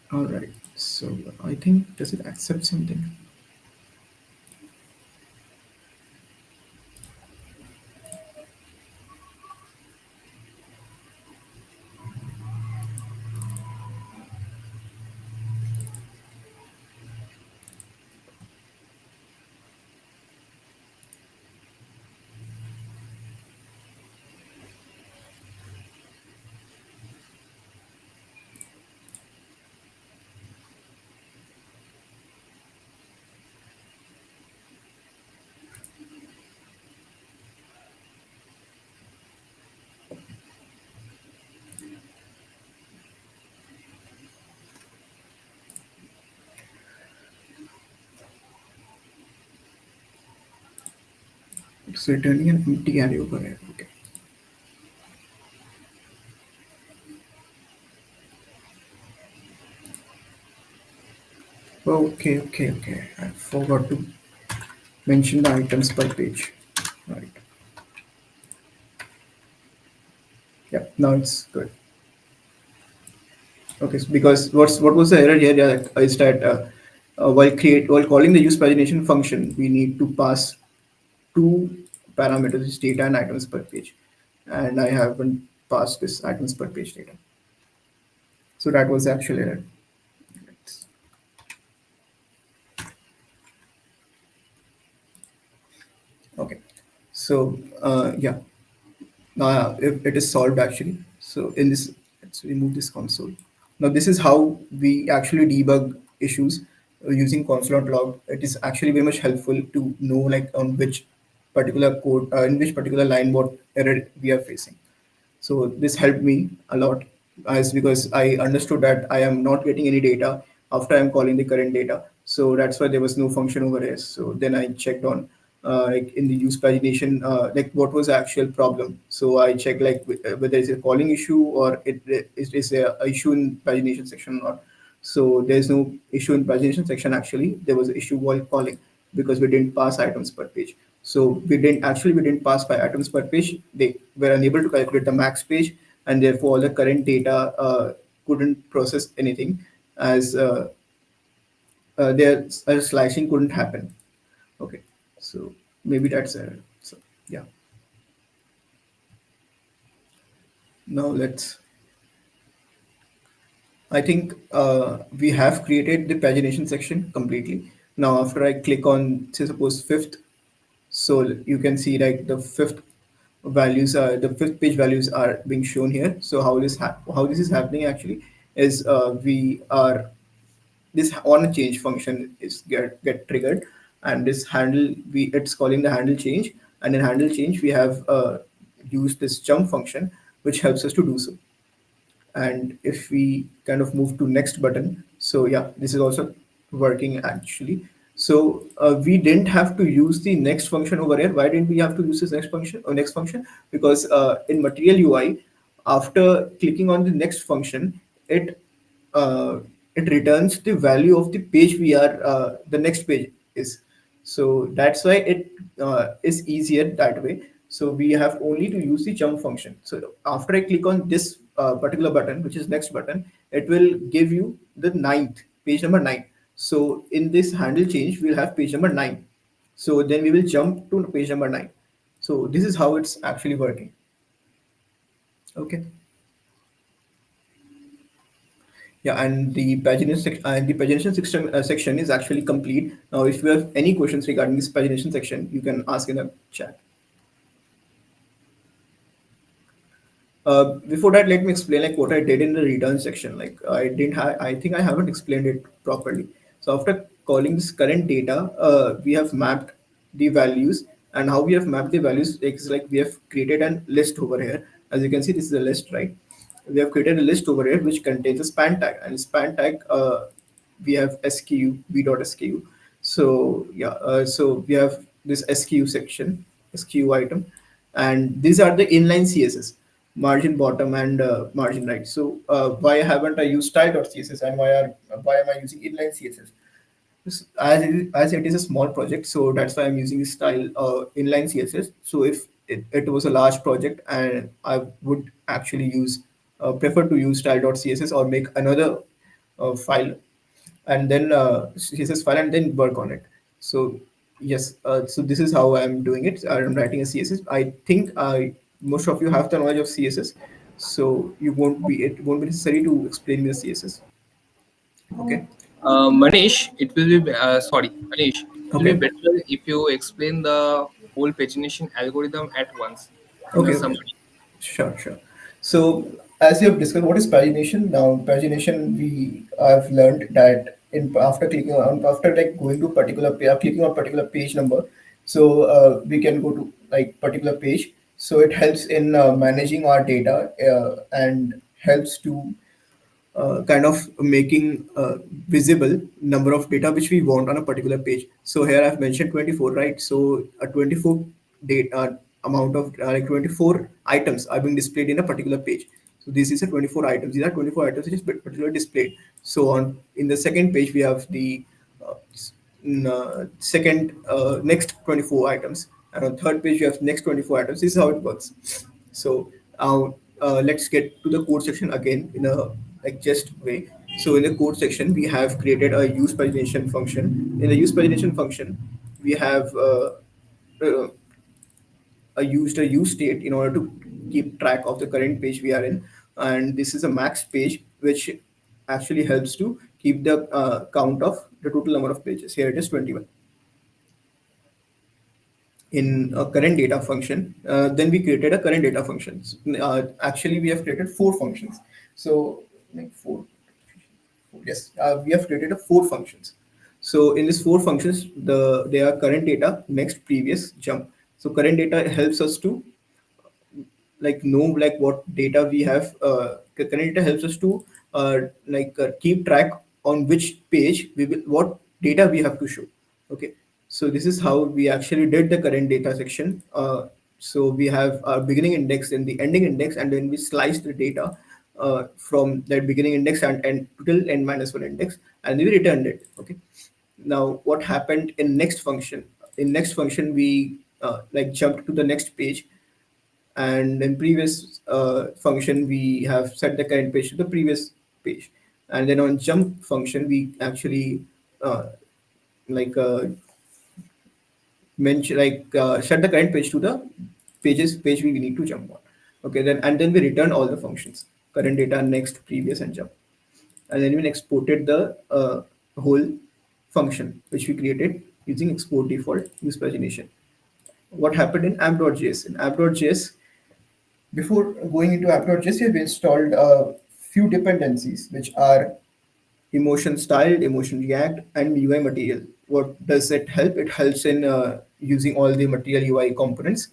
All right. So I think does it accept something? It's returning an empty array over here. Okay. Okay. I forgot to mention the items per page. Right. Yeah. Now it's good. Okay. So because what was the error here? Yeah, is that while calling the use pagination function, we need to pass two parameters, is data and items per page, and I haven't passed this items per page data. So that was the actual error. Okay. So yeah, now it is solved actually. So in this, let's remove this console. Now this is how we actually debug issues using console.log. It is actually very much helpful to know like on which particular code, in which particular line, what error we are facing. So this helped me a lot as because I understood that I am not getting any data after I'm calling the current data. So that's why there was no function over here. So then I checked on like in the use pagination, like what was the actual problem. So I checked like whether it's a calling issue or it is a issue in pagination section or not. So there's no issue in pagination section actually. There was an issue while calling because we didn't pass items per page. So we didn't pass by items per page. They were unable to calculate the max page, and therefore all the current data couldn't process anything as their slicing couldn't happen. Okay, so maybe that's so yeah. Now let's. I think we have created the pagination section completely. Now after I click on say suppose fifth, so you can see like the fifth page values are being shown here. So how this is happening actually is we are this on change function is get triggered, and this handle it's calling the handle change, and in handle change we have used this jump function which helps us to do so. And if we kind of move to next button, so yeah, this is also working actually. So we didn't have to use the next function over here. Why didn't we have to use this next function? Because in material UI, after clicking on the next function, it uh, it returns the value of the page we are the next page is. So that's why it is easier that way. So we have only to use the jump function. So after I click on this particular button, which is next button, it will give you the ninth page number 9. So in this handle change, we'll have page number 9. So then we will jump to page number 9. So this is how it's actually working. Okay. Yeah, and the pagination section is actually complete. Now, if you have any questions regarding this pagination section, you can ask in the chat. Before that, let me explain like what I did in the return section. Like I think I haven't explained it properly. So after calling this current data, we have mapped the values, and how we have mapped the values is like we have created a list over here. As you can see, this is a list, right? We have created a list over here which contains a span tag, and span tag we have SKU v.sku. So yeah, so we have this SKU section, SKU item, and these are the inline CSS, margin bottom and margin right. So why haven't I used style.css, and why am I using inline CSS? As it is a small project, so that's why I'm using style inline CSS. So if it was a large project, and I would actually use prefer to use style.css or make another file, and then CSS file and then work on it. So yes, so this is how I'm doing it. I'm writing a CSS. I think most of you have the knowledge of CSS, so it won't be necessary to explain the CSS. Okay. Manish, it will be Okay. better if you explain the whole pagination algorithm at once in a Okay. Okay. summary. Sure, sure. So, as you have discussed, what is pagination? Now, pagination, we have learned that in after clicking on after like going to particular clicking on particular page number, so we can go to like particular page. So it helps in managing our data and helps to kind of making visible number of data which we want on a particular page. So here I've mentioned 24, right? So a 24 data amount of like 24 items are being displayed in a particular page. So this is a 24 items. These are 24 items which is particularly displayed. So on in the second page we have the second next 24 items, and on third page you have next 24 items. This is how it works. So let's get to the code section again in a like just way. So in the code section we have created a use pagination function. In the use pagination function we have uh, used a use state in order to keep track of the current page we are in, and this is a max page which actually helps to keep the count of the total number of pages. Here it is 21 in a current data function. Then we created a current data functions. Actually we have created four functions. So like yes, we have created a four functions. So in these four functions, they are current data, next, previous, jump. So current data helps us to like know like what data we have. Current data helps us to keep track on which page we will, what data we have to show. Okay, so this is how we actually did the current data section. So we have our beginning index and the ending index, and then we slice the data from that beginning index and till n minus one index, and we returned it. Okay, now what happened in next function? In next function we like jumped to the next page, and in previous function we have set the current page to the previous page, and then on jump function we actually uh, like mention set the current page to the page we need to jump on. Okay, then and then we return all the functions: current data, next, previous, and jump. And then we exported the whole function which we created using export default use pagination. What happened in app.js? In app.js, before going into app.js, we've installed a few dependencies which are emotion styled, emotion react, and UI material. what does it help? It helps in using all the material UI components.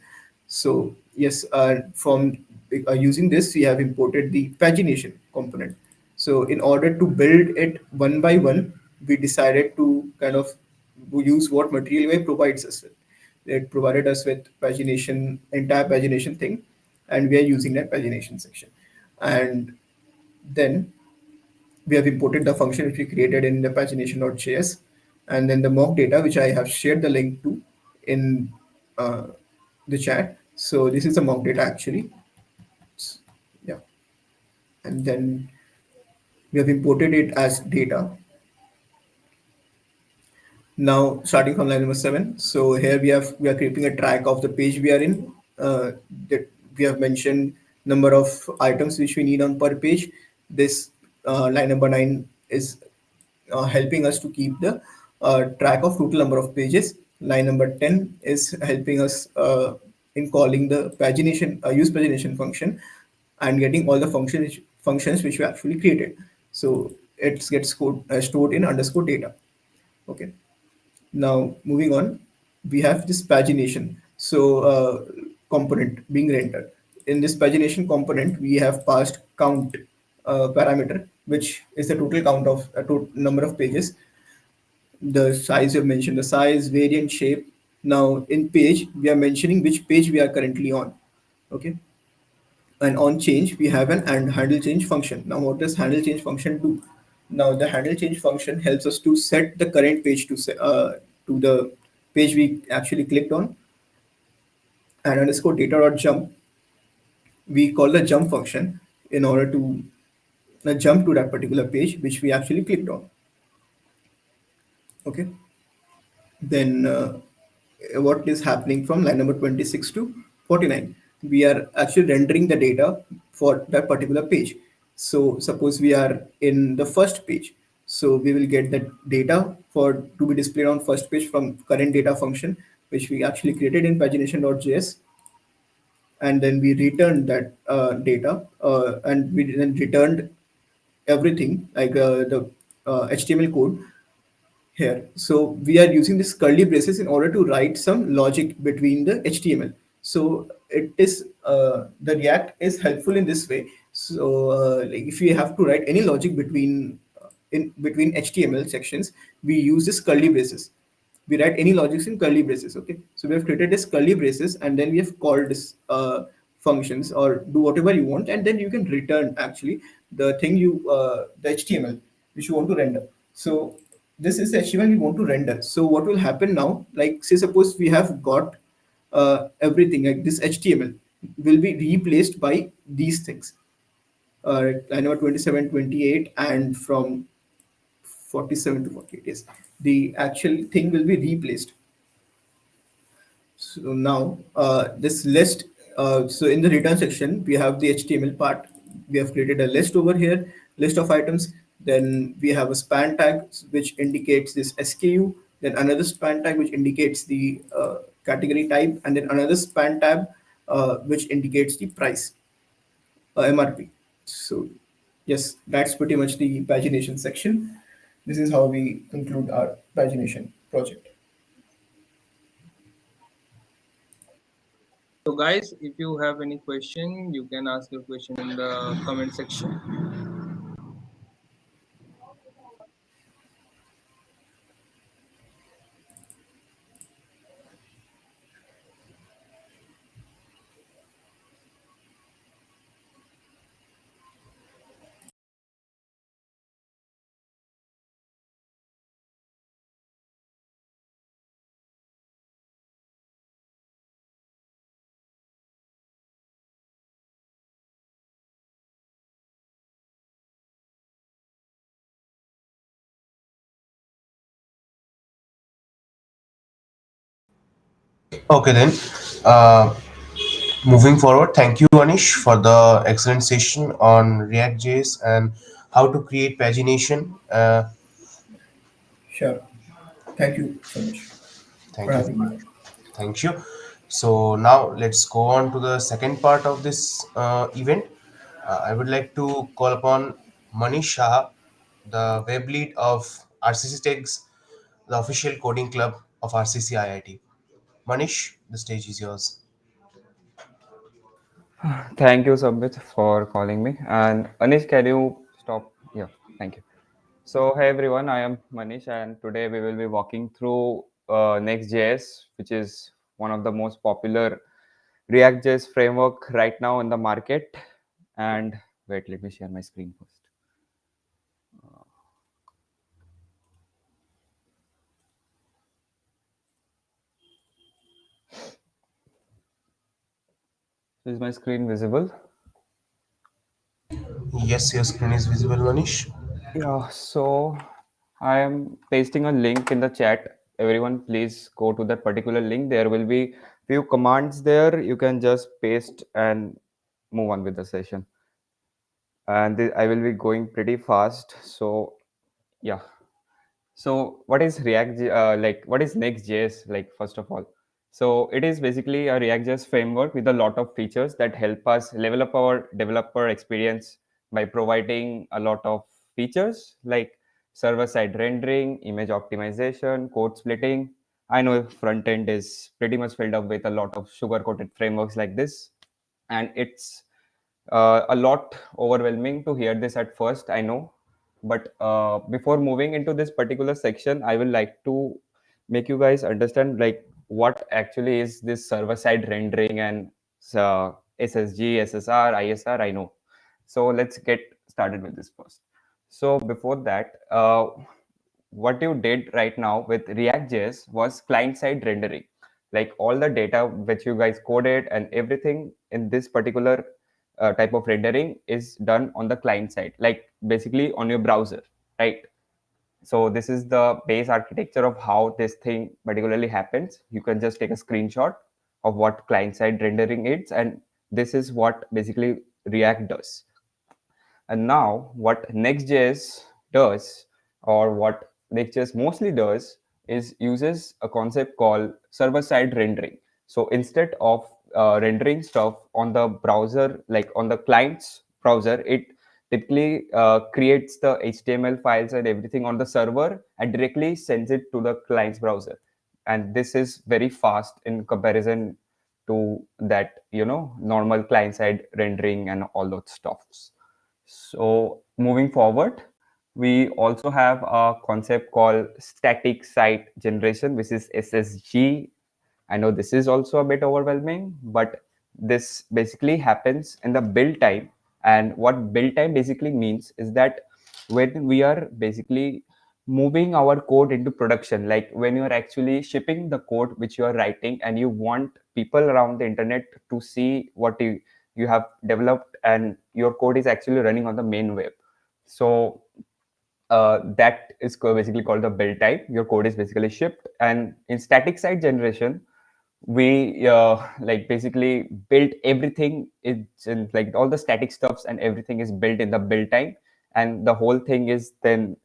So yes, from using this, we have imported the pagination component. So in order to build it one by one, we decided to kind of use what material UI provides us with. It provided us with pagination, entire pagination thing, and we are using that pagination section. And then we have imported the function which we created in the pagination.js, and then the mock data which I have shared the link to in uh, the chat. So this is the mock data actually. Yeah, and then we have imported it as data. Now, starting from line number 7, so here we are keeping a track of the page we are in. That we have mentioned number of items which we need on per page. This line number 9 is helping us to keep the track of total number of pages. Line number 10 is helping us in calling the pagination use pagination function and getting all the functions which we actually created. So it gets stored in underscore data. Okay. Now, moving on, we have this pagination. So, component being rendered. In this pagination component, we have passed count parameter, which is the total count of number of pages. The size you mentioned, the size, variant, shape. Now, in page, we are mentioning which page we are currently on. Okay, and on change we have an and handle change function. Now what does handle change function do? Now the handle change function helps us to set the current page to the page we actually clicked on, and underscore data dot jump, we call the jump function in order to jump to that particular page which we actually clicked on. Okay, then what is happening from line number 26 to 49, we are actually rendering the data for that particular page. So suppose we are in the first page, so we will get the data for to be displayed on first page from current data function which we actually created in pagination.js, and then we returned that data, and we then returned everything like the HTML code here. So we are using this curly braces in order to write some logic between the HTML. So it is the React is helpful in this way. So like if you have to write any logic in between HTML sections, we use this curly braces. We write any logics in curly braces. Okay, so we have created this curly braces, and then we have called this functions or do whatever you want, and then you can return actually the thing the HTML which you want to render. So this is the HTML we want to render. So what will happen now? Like say suppose we have got everything like this HTML will be replaced by these things. Line number 27, 28, and from 47 to 48. Yes, the actual thing will be replaced. So now this list, so in the return section, we have the HTML part. We have created a list over here, list of items. Then we have a span tag, which indicates this SKU. Then another span tag, which indicates the category type. And then another span tab, which indicates the price, MRP. So yes, that's pretty much the pagination section. This is how we conclude our pagination project. So guys, if you have any question, you can ask your question in the comment section. Okay, then. Uh, Moving forward, thank you, Anish, for the excellent session on ReactJs and how to create pagination. Sure. Thank you so much for Thank you. having me. Thank you. So now let's go on to the second part of this event. I would like to call upon Manish Saha, the web lead of RCCTechz, the official coding club of RCCIIT. Manish, the stage is yours. Thank you, Sambit, for calling me. And Anish, can you stop? Yeah, thank you. So, hey everyone, I am Manish, and today we will be walking through NextJs, which is one of the most popular ReactJs framework right now in the market. And wait, let me share my screen first. Is my screen visible? Yes, your screen is visible, Manish. Yeah, so I am pasting a link in the chat. Everyone, please go to that particular link. There will be few commands there. You can just paste and move on with the session. And I will be going pretty fast. So yeah. So what is what is Next.js like first of all? So it is basically a React.js framework with a lot of features that help us level up our developer experience by providing a lot of features like server-side rendering, image optimization, code splitting. I know front end is pretty much filled up with a lot of sugar-coated frameworks like this, and it's a lot overwhelming to hear this at first, I know. But before moving into this particular section, I will like to make you guys understand like what actually is this server side rendering and ssg ssr isr, I know. So let's get started with this first. So before that, what you did right now with React.js was client-side rendering. Like all the data which you guys coded and everything in this particular type of rendering is done on the client side, like basically on your browser, right? So this is the base architecture of how this thing particularly happens. You can just take a screenshot of what client-side rendering is, and this is what basically React does. And now, what Next.js does, or what Next.js mostly does, is uses a concept called server-side rendering. So instead of rendering stuff on the browser, like on the client's browser, it typically creates the HTML files and everything on the server and directly sends it to the client's browser. And this is very fast in comparison to that, normal client-side rendering and all those stuffs. So moving forward, we also have a concept called static site generation, which is SSG. I know this is also a bit overwhelming, but this basically happens in the build time. And what build time basically means is that when we are basically moving our code into production, like when you are actually shipping the code which you are writing and you want people around the internet to see what you have developed and your code is actually running on the main web. So that is basically called the build type. Your code is basically shipped, and in static site generation, we like basically build everything. It's in like all the static stuffs and everything is built in the build time, and the whole thing is then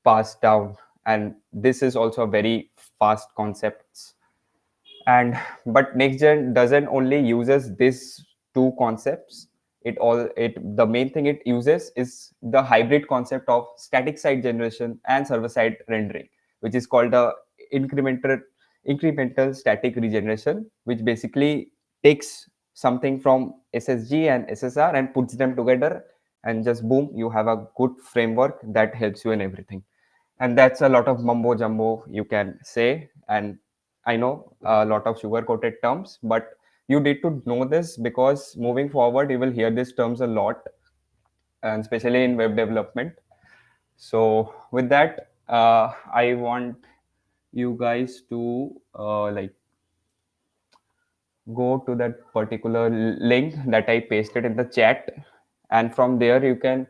passed down. And this is also a very fast concepts. And but next gen doesn't only uses these two concepts. It the main thing it uses is the hybrid concept of static site generation and server side rendering, which is called the incremental static regeneration, which basically takes something from ssg and ssr and puts them together, and just boom, you have a good framework that helps you in everything. And that's a lot of mumbo jumbo, you can say. And I know a lot of sugar coated terms, but you need to know this because moving forward you will hear these terms a lot, and especially in web development. So with that, I want you guys to like go to that particular link that I pasted in the chat, and from there you can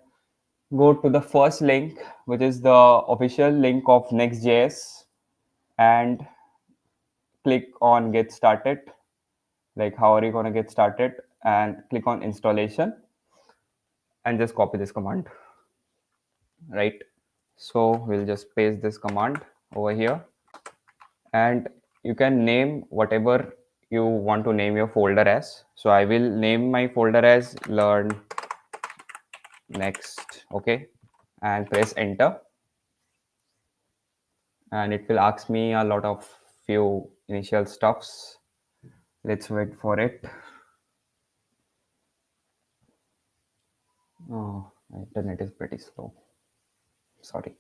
go to the first link, which is the official link of Next.js, and click on get started. Like how are you going to get started, and click on installation and just copy this command, right? So we'll just paste this command over here, and you can name whatever you want to name your folder as. So I will name my folder as learn next, okay, and press enter. and it will ask me a lot of few initial stuffs. Let's wait for it. Oh, internet is pretty slow. Sorry.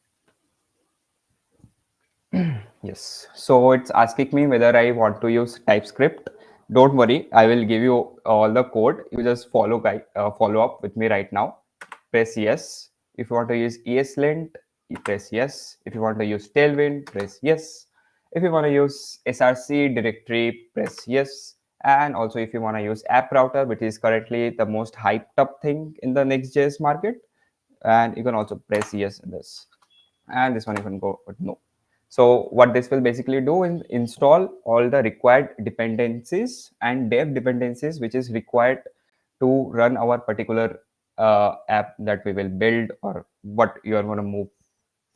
Yes. So it's asking me whether I want to use TypeScript. Don't worry, I will give you all the code. You just follow up with me right now. Press yes. If you want to use ESLint, you press yes. If you want to use Tailwind, press yes. If you want to use SRC directory, press yes. And also if you want to use App Router, which is currently the most hyped up thing in the Next.js market, and you can also press yes in this. And this one you can go with no. So what this will basically do is install all the required dependencies and dev dependencies which is required to run our particular app that we will build, or what you are going to move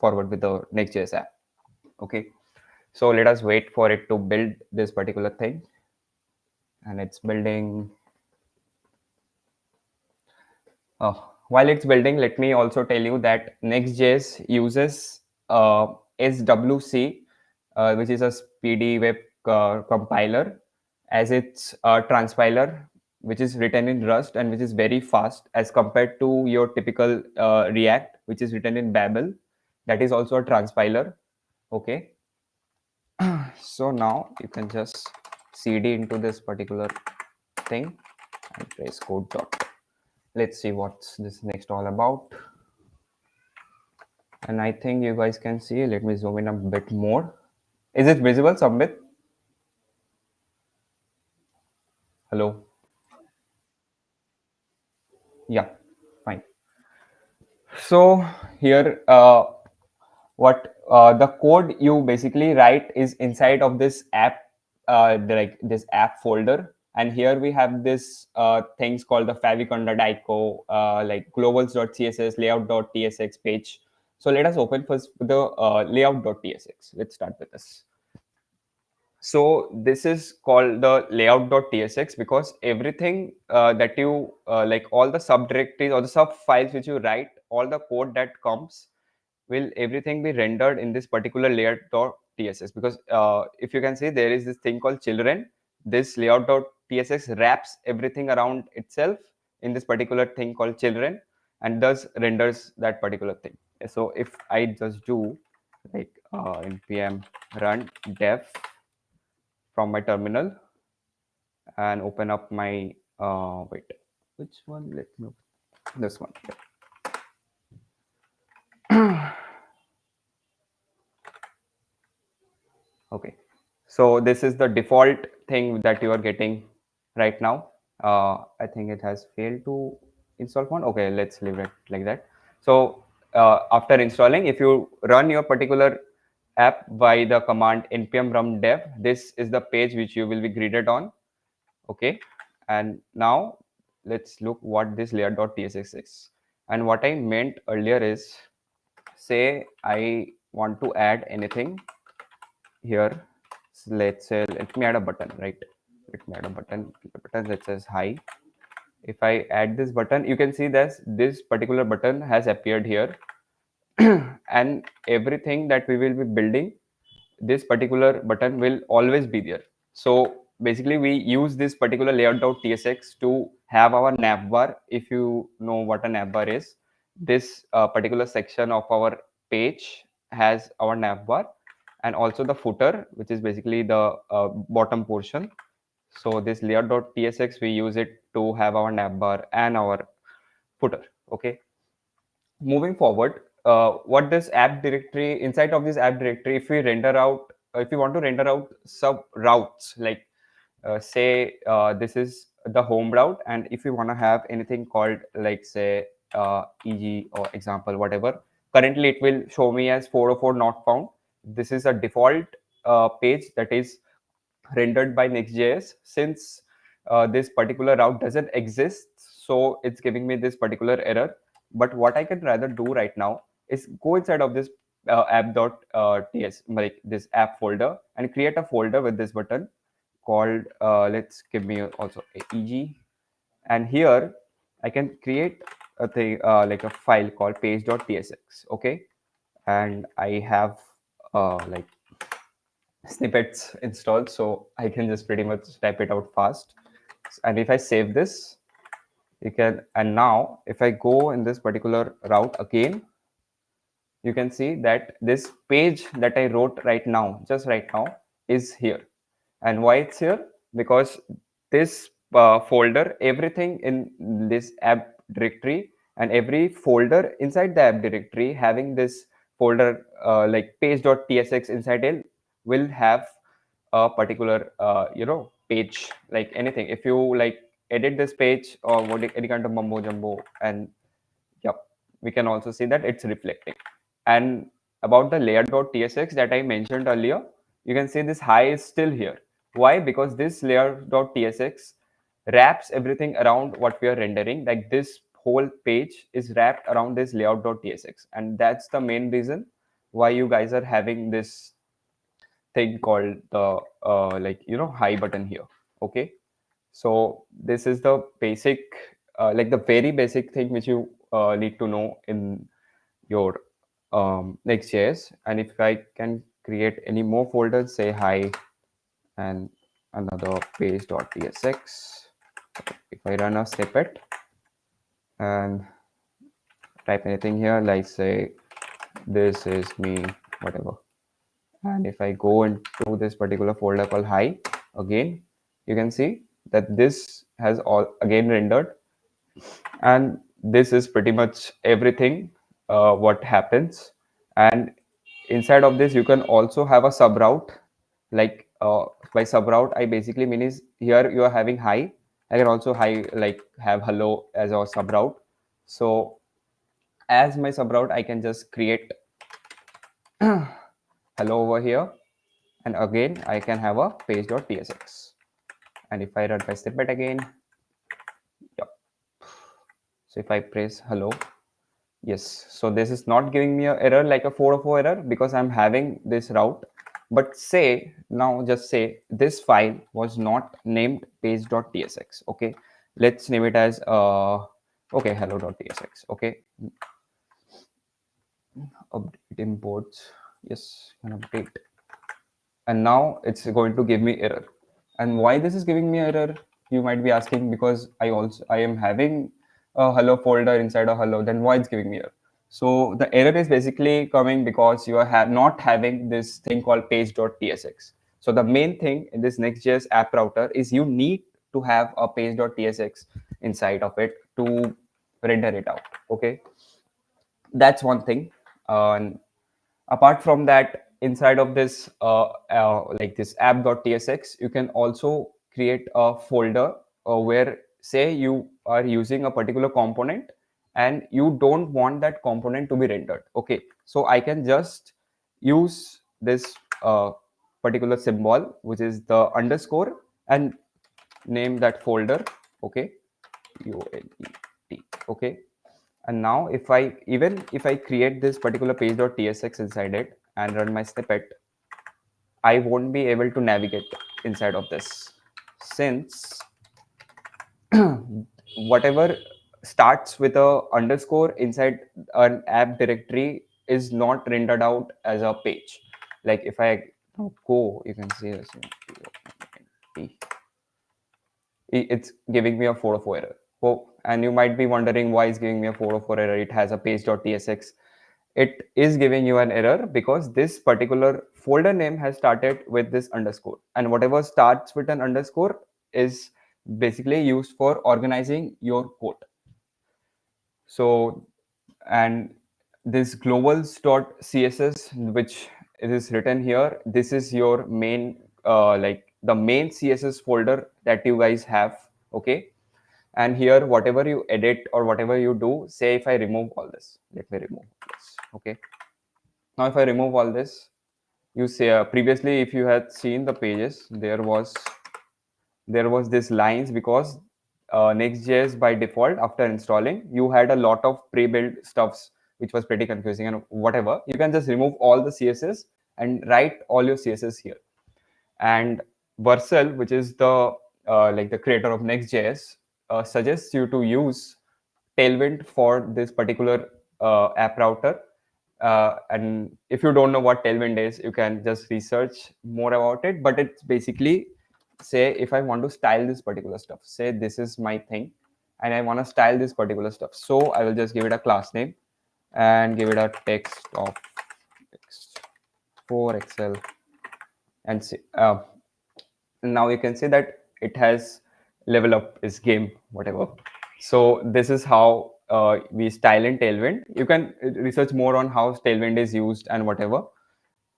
forward with the Next.js app. Okay, so let us wait for it to build this particular thing, and it's building. While it's building, let me also tell you that Next.js uses SWC, which is a speedy web compiler, as its transpiler, which is written in Rust and which is very fast as compared to your typical React, which is written in Babel. That is also a transpiler. Okay. So now you can just cd into this particular thing and press code dot. Let's see what's this next all about. And I think you guys can see. Let me zoom in a bit more. Is it visible, Sambit? Hello. Yeah, fine. So here, what the code you basically write is inside of this app, like this app folder. And here we have this things called the favicon.ico, like globals.css, layout.tsx page. So let us open first with the layout.tsx. Let's start with this. So this is called the layout.tsx because everything that you like, all the subdirectories or the sub files which you write, all the code that comes will everything be rendered in this particular layout.tsx. Because if you can see, there is this thing called children. This layout.tsx wraps everything around itself in this particular thing called children, and thus renders that particular thing. So if I just do like npm run dev from my terminal and open up my wait, which one? Let me open this one. Okay, so this is the default thing that you are getting right now. I think it has failed to install one. Okay, let's leave it like that. So after installing, if you run your particular app by the command npm run dev, this is the page which you will be greeted on. Okay, and now let's look what this layer.tsx is. And what I meant earlier is, say I want to add anything here. So let's say, let me add a button, right? Let me add a button that says hi. If I add this button, you can see that this particular button has appeared here. And everything that we will be building, this particular button will always be there. So basically we use this particular layout.tsx to have our navbar. If you know what a navbar is, this particular section of our page has our navbar, and also the footer, which is basically the bottom portion. So this layout.tsx, we use it to have our navbar and our footer. Okay, moving forward, what this app directory, inside of this app directory, if we render out, if you want to render out sub routes, like say this is the home route, and if you want to have anything called like say eg or example, whatever, currently it will show me as 404 not found. This is a default page that is rendered by Next.js. Since this particular route doesn't exist, so it's giving me this particular error. But what I can rather do right now is go inside of this app.ts, like this app folder, and create a folder with this button called let's give me also eg. And here I can create a thing like a file called page.tsx. Okay, and I have like snippets installed, so I can just pretty much type it out fast. And if I save this, you can, and now if I go in this particular route again, you can see that this page that I wrote right now, just right now, is here. And why it's here? Because this folder, everything in this app directory, and every folder inside the app directory having this folder like page.tsx inside it will have a particular page, like anything. If you like edit this page or what any kind of mumbo jumbo, and yep, we can also see that it's reflecting. And about the layer.tsx that I mentioned earlier, you can see this high is still here. Why? Because this layer.tsx wraps everything around what we are rendering. Like this whole page is wrapped around this layout.tsx, and that's the main reason why you guys are having this thing called the high button here. Okay, so this is the basic, like the very basic thing which you need to know in your Next.js. And if I can create any more folders, say hi and another page.tsx. If I run a snippet and type anything here, like say this is me, whatever. And if I go into this particular folder called hi again, you can see that this has all again rendered, and this is pretty much everything what happens. And inside of this you can also have a sub route, like by sub route I basically mean is here you are having hi, I can also hi like have hello as our sub route. So as my sub route I can just create hello over here, and again I can have a page.tsx. And if I run my snippet again, yep, so if I press hello, yes, so this is not giving me an error like a 404 error because I'm having this route. But say now, just say this file was not named page.tsx. Okay, let's name it as okay, hello.tsx. Okay, update imports, yes, can update. And now it's going to give me error. And why this is giving me error, you might be asking, because I am having a hello folder inside a hello, then why it's giving me error? So the error is basically coming because you are not having this thing called page.tsx. So the main thing in this Next.js app router is you need to have a page.tsx inside of it to render it out. Okay, that's one thing. And apart from that, inside of this like this app.tsx, you can also create a folder where say you are using a particular component and you don't want that component to be rendered. Okay, so I can just use this particular symbol, which is the underscore, and name that folder. Okay, ULET. Okay, and now if I create this particular page.tsx inside it and run my snippet, I won't be able to navigate inside of this, since whatever starts with a underscore inside an app directory is not rendered out as a page. Like if I now go, you can see this. It's giving me a 404 error. Oh, and you might be wondering why it's giving me a 404 error. It has a page.tsx. It is giving you an error because this particular folder name has started with this underscore, and whatever starts with an underscore is basically used for organizing your code. So, and this globals.css, which is written here, this is your main like the main css folder that you guys have. Okay, and here whatever you edit or whatever you do, say if I remove all this, let me remove this. Okay, now if I remove all this, you say previously if you had seen the pages, there was this lines because Next.js by default after installing you had a lot of pre-built stuffs which was pretty confusing, and whatever, you can just remove all the css and write all your css here. And Vercel, which is the like the creator of Next.js, suggests you to use Tailwind for this particular app router, And if you don't know what tailwind is, you can just research more about it. But it's basically, say if I want to style this particular stuff, say this is my thing and I want to style this particular stuff, so I will just give it a class name and give it a text of text for Excel, and see, now you can see that it has level up is game whatever. So this is how we style in tailwind. You can research more on how tailwind is used and whatever,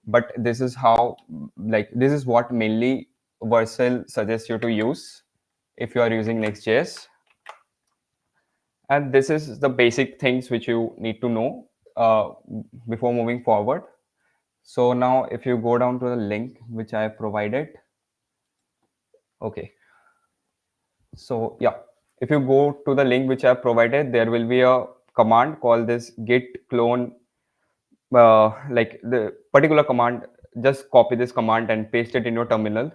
but this is how, like, this is what mainly Vercel suggests you to use if you are using Next.js. And this is the basic things which you need to know uh, before moving forward. So now if you go down to the link which I have provided, okay, so yeah, if you go to the link which I have provided, there will be a command called this git clone. Like the particular command, just copy this command and paste it in your terminal,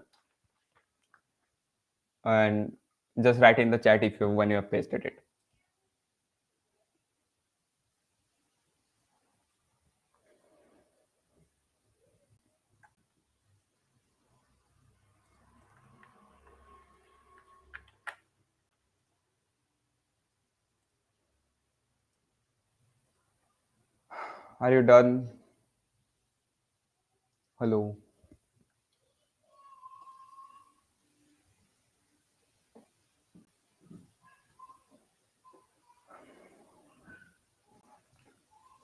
and just write in the chat if you when you have pasted it. Are you done? Hello.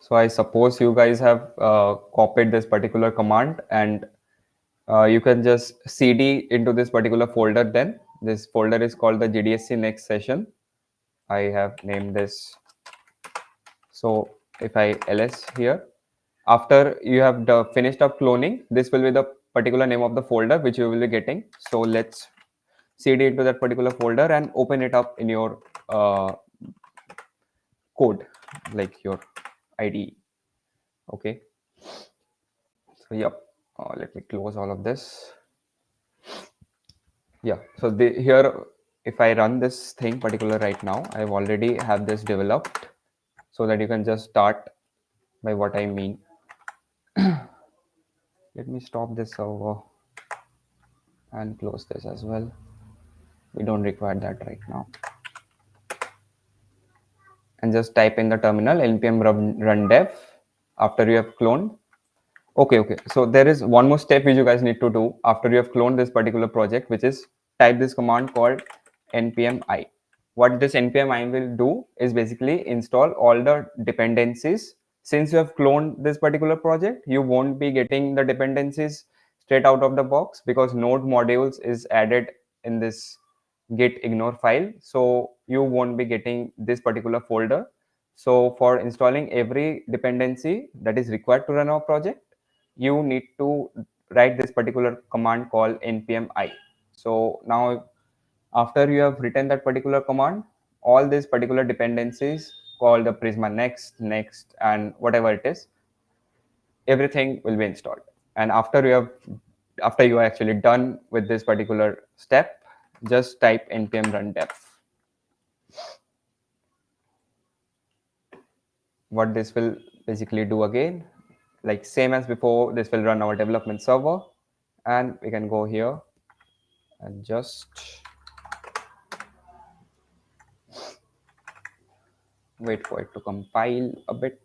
So I suppose you guys have copied this particular command, and you can just cd into this particular folder. Then this folder is called the GDSC next session. I have named this. So if I ls here, after you have finished up cloning, this will be the particular name of the folder which you will be getting. So let's cd into that particular folder and open it up in your code, like your IDE. Okay. So yep. Let me close all of this. Yeah. So here, if I run this thing particular right now, I've already have this developed, so that you can just start by what I mean. Let me stop this server and close this as well. We don't require that right now. And just type in the terminal npm run dev after you have cloned. Okay. So there is one more step which you guys need to do after you have cloned this particular project, which is type this command called npm I. What this npm I will do is basically install all the dependencies. Since you have cloned this particular project, you won't be getting the dependencies straight out of the box, because node modules is added in this git ignore file. So you won't be getting this particular folder. So for installing every dependency that is required to run our project, you need to write this particular command called npm I. So now after you have written that particular command, all these particular dependencies called the Prisma next, and whatever it is, everything will be installed. And after you are actually done with this particular step, just type npm run dev. What this will basically do again, like same as before, this will run our development server, and we can go here and just wait for it to compile a bit.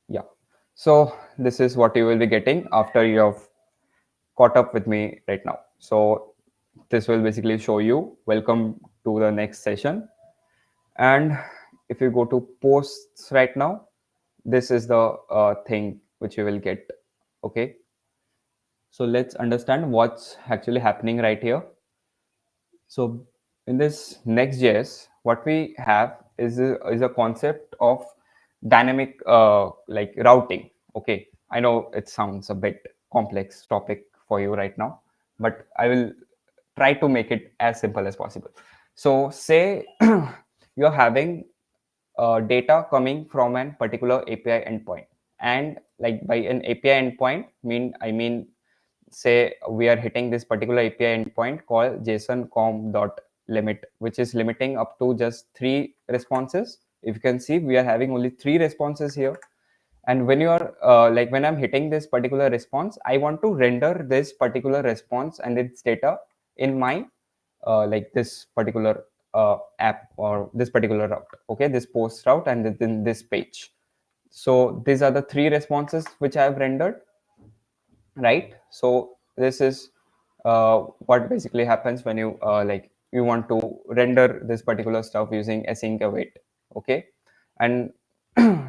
Yeah. So this is what you will be getting after you have caught up with me right now. So this will basically show you welcome to the next session. And if you go to posts right now, this is the thing which you will get. Okay. So let's understand what's actually happening right here. So in this Next.js, what we have is a concept of dynamic like routing. Okay, I know it sounds a bit complex topic for you right now, but I will try to make it as simple as possible. So say you're having data coming from an particular API endpoint, and like by an API endpoint I mean say we are hitting this particular API endpoint called JSON com dot limit, which is limiting up to just 3 responses if you can see, we are having only 3 responses here. And when you are like when I'm hitting this particular response, I want to render this particular response and its data in my like this particular app or this particular route. Okay, this post route and then this page. So these are the 3 responses which I have rendered, right? So this is what basically happens when you like you want to render this particular stuff using async await. Okay, and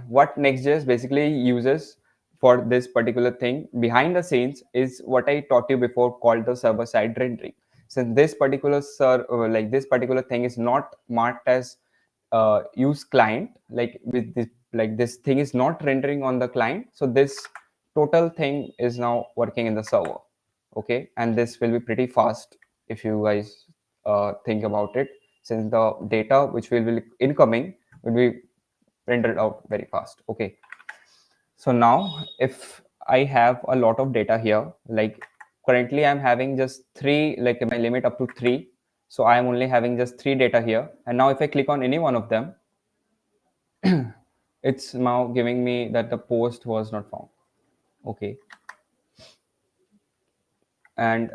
what Next.js basically uses for this particular thing behind the scenes is what I taught you before called the server side rendering. Since this particular like this particular thing is not marked as use client, like with this, like this thing is not rendering on the client, so this total thing is now working in the server. Okay, and this will be pretty fast if you guys think about it, since the data which will be incoming will be rendered out very fast. Okay, so now if I have a lot of data here, like currently I'm having just 3, like my limit up to 3, so I am only having just 3 data here, and now if I click on any one of them, it's now giving me that the post was not found. Okay, and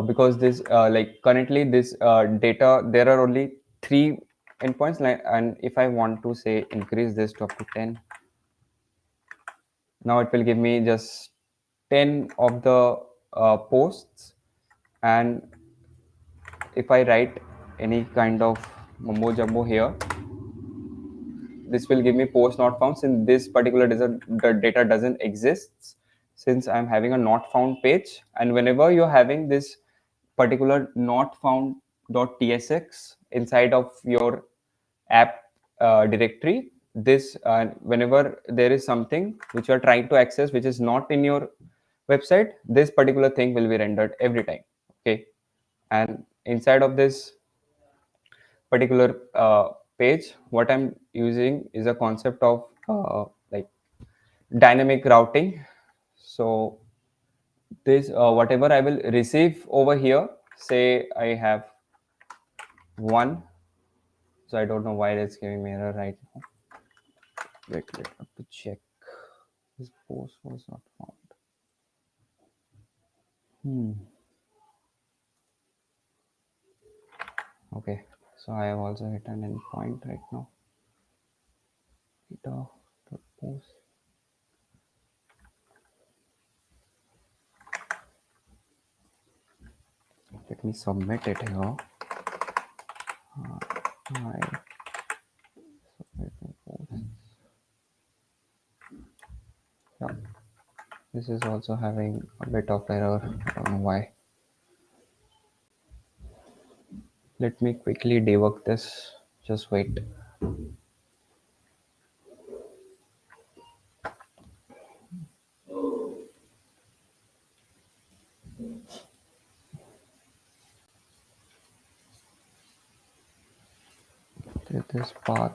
because this like currently this data, there are only 3 endpoints, like, and if I want to say increase this to up to 10, now it will give me just 10 of the posts. And if I write any kind of mumbo jumbo here, this will give me post not found, since this particular the data doesn't exist, since I'm having a not found page. And whenever you're having this particular not found .tsx inside of your app directory, this whenever there is something which you are trying to access which is not in your website, this particular thing will be rendered every time. Okay, and inside of this particular page, what I'm using is a concept of like dynamic routing. So this whatever I will receive over here, say I have 1, so I don't know why it's giving me error right now. Wait, I have to check. This post was not found. Okay, so I have also hit an endpoint right now. Data post. Let me submit it here. I submit my post. Yeah, this is also having a bit of error. I don't know why. Let me quickly debug this. Just wait. This path.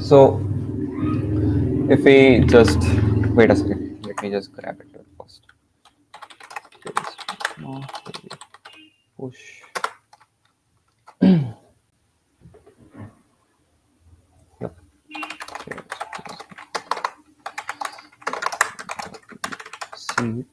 So if we just wait a second, let me just grab it first. Push. Yep. Seed.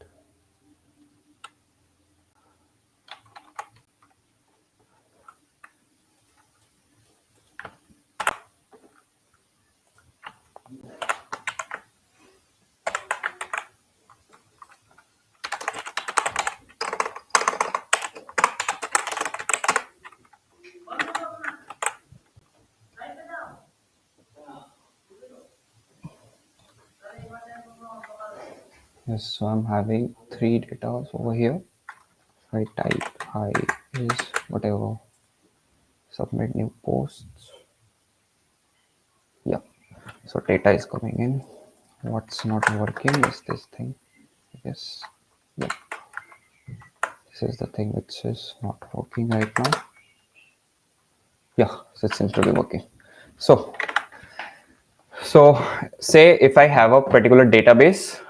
Yes, so I'm having 3 data over here. If I type hi is whatever, submit new posts. Yeah, so data is coming in. What's not working is this thing. Yes, yeah, this is the thing which is not working right now. Yeah, so it seems to be working. So say if I have a particular database,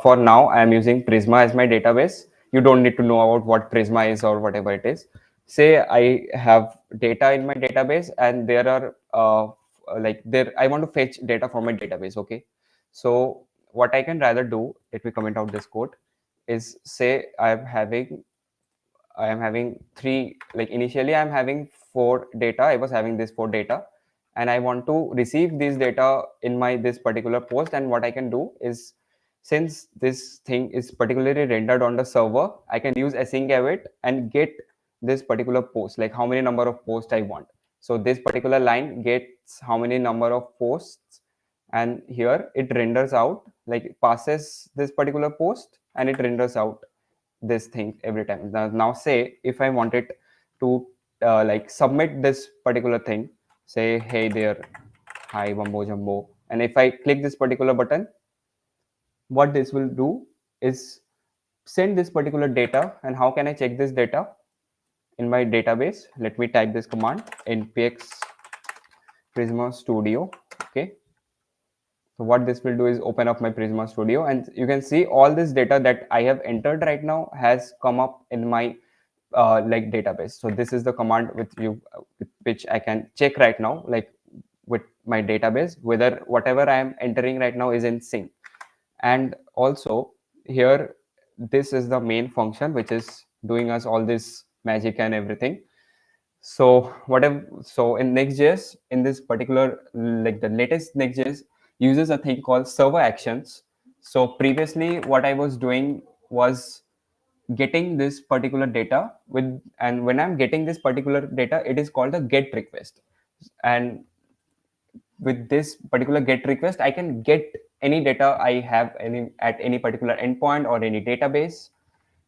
for now I'm using Prisma as my database. You don't need to know about what Prisma is or whatever it is. Say I have data in my database and there are like there I want to fetch data from my database. Okay, so what I can rather do, let me comment out this code, is say I am having three, like initially I'm having four data. I was having this four data and I want to receive this data in my this particular post. And what I can do is, since this thing is particularly rendered on the server, I can use async await and get this particular post, like how many number of posts I want. So this particular line gets how many number of posts, and here it renders out, like it passes this particular post and it renders out this thing every time. Now say if I wanted to like submit this particular thing, say hey there, hi Bumbo Jumbo, and if I click this particular button, what this will do is send this particular data. And how can I check this data in my database? Let me type this command, npx Prisma Studio. Okay, so what this will do is open up my Prisma Studio, and you can see all this data that I have entered right now has come up in my like database. So this is the command with which I can check right now, like with my database, whether whatever I am entering right now is in sync. And also here, this is the main function which is doing us all this magic and everything. So whatever, so in Next.js, in this particular, like the latest Next.js uses a thing called server actions. So previously what I was doing was getting this particular data with, and when I'm getting this particular data, it is called a get request. And with this particular get request, I can get any data I have any at any particular endpoint or any database.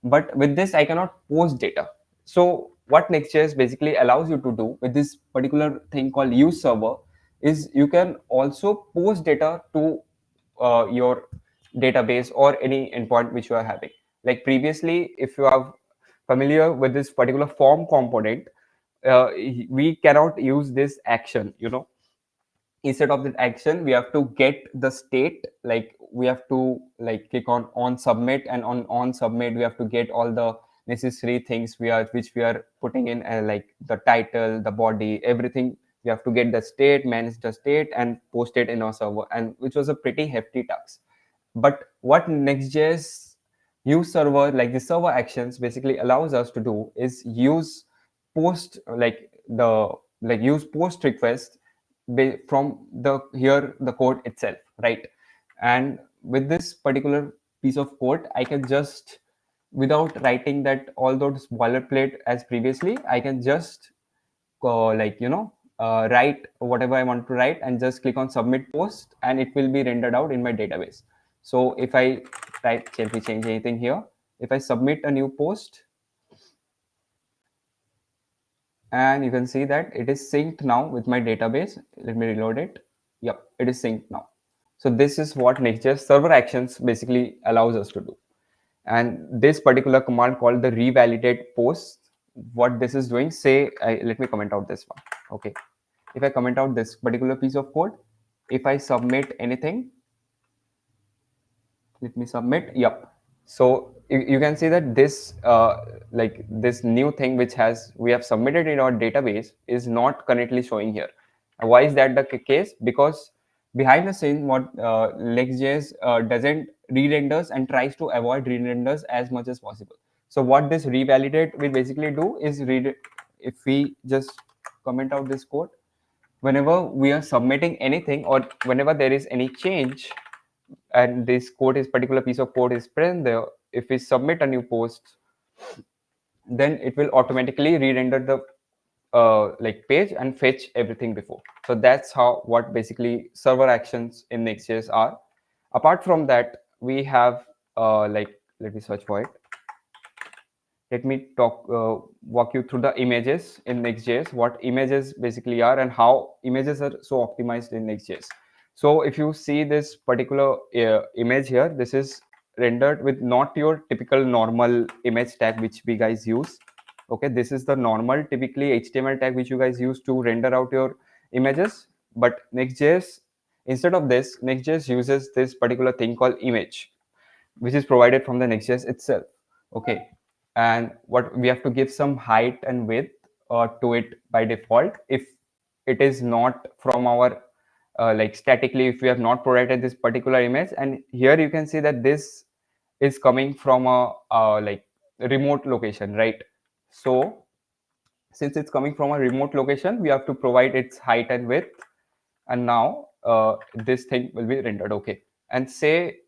But with this, I cannot post data. So what Next.js basically allows you to do with this particular thing called use server is you can also post data to your database or any endpoint which you are having. Like previously, if you are familiar with this particular form component, we cannot use this action, you know. Instead of that action, we have to get the state, like we have to like click on submit, and on submit we have to get all the necessary things which we are putting in, like the title, the body, everything. We have to get the state, manage the state, and post it in our server, and which was a pretty hefty task. But what Next.js use server, like the server actions, basically allows us to do is use post, like the like use post request from the here the code itself, right? And with this particular piece of code, I can just, without writing that all those boilerplate as previously, I can just like write whatever I want to write and just click on submit post, and it will be rendered out in my database. So if I type, let me change anything here, if I submit a new post, and you can see that it is synced now with my database. Let me reload it. Yep, it is synced now. So this is what Next.js server actions basically allows us to do. And this particular command called the revalidate post, what this is doing, say let me comment out this one. Okay, if I comment out this particular piece of code, if I submit anything, let me submit. Yep, so you can see that this like this new thing which has we have submitted in our database is not currently showing here. Why is that the case? Because behind the scene, what Next.js doesn't re-renders and tries to avoid re-renders as much as possible. So what this revalidate will basically do is read, if we just comment out this code, whenever we are submitting anything or whenever there is any change, and this code is particular piece of code is present there, if we submit a new post, then it will automatically re-render the like page and fetch everything before. So that's how what basically server actions in Next.js are. Apart from that, we have like, let me search for it. Let me walk you through the images in Next.js, what images basically are and how images are so optimized in Next.js. So if you see this particular image here, this is rendered with not your typical normal image tag which we guys use. Okay, this is the normal typically HTML tag which you guys use to render out your images. But Next.js, instead of this, Next.js uses this particular thing called image, which is provided from the Next.js itself. Okay, and what we have to give some height and width to it by default. If it is not from our like statically, if we have not provided this particular image, and here you can see that this is coming from a like remote location, right? So since it's coming from a remote location, we have to provide its height and width, and now this thing will be rendered. Okay, and say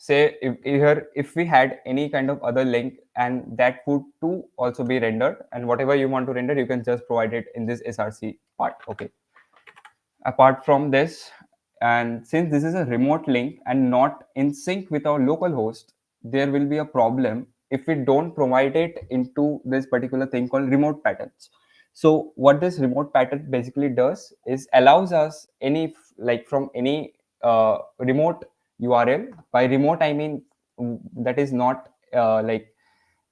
if we had any kind of other link, and that would too also be rendered, and whatever you want to render, you can just provide it in this src part. Okay, apart from this, and since this is a remote link and not in sync with our local host, there will be a problem if we don't provide it into this particular thing called remote patterns. So what this remote pattern basically does is allows us any like from any remote url. By remote I mean that is not like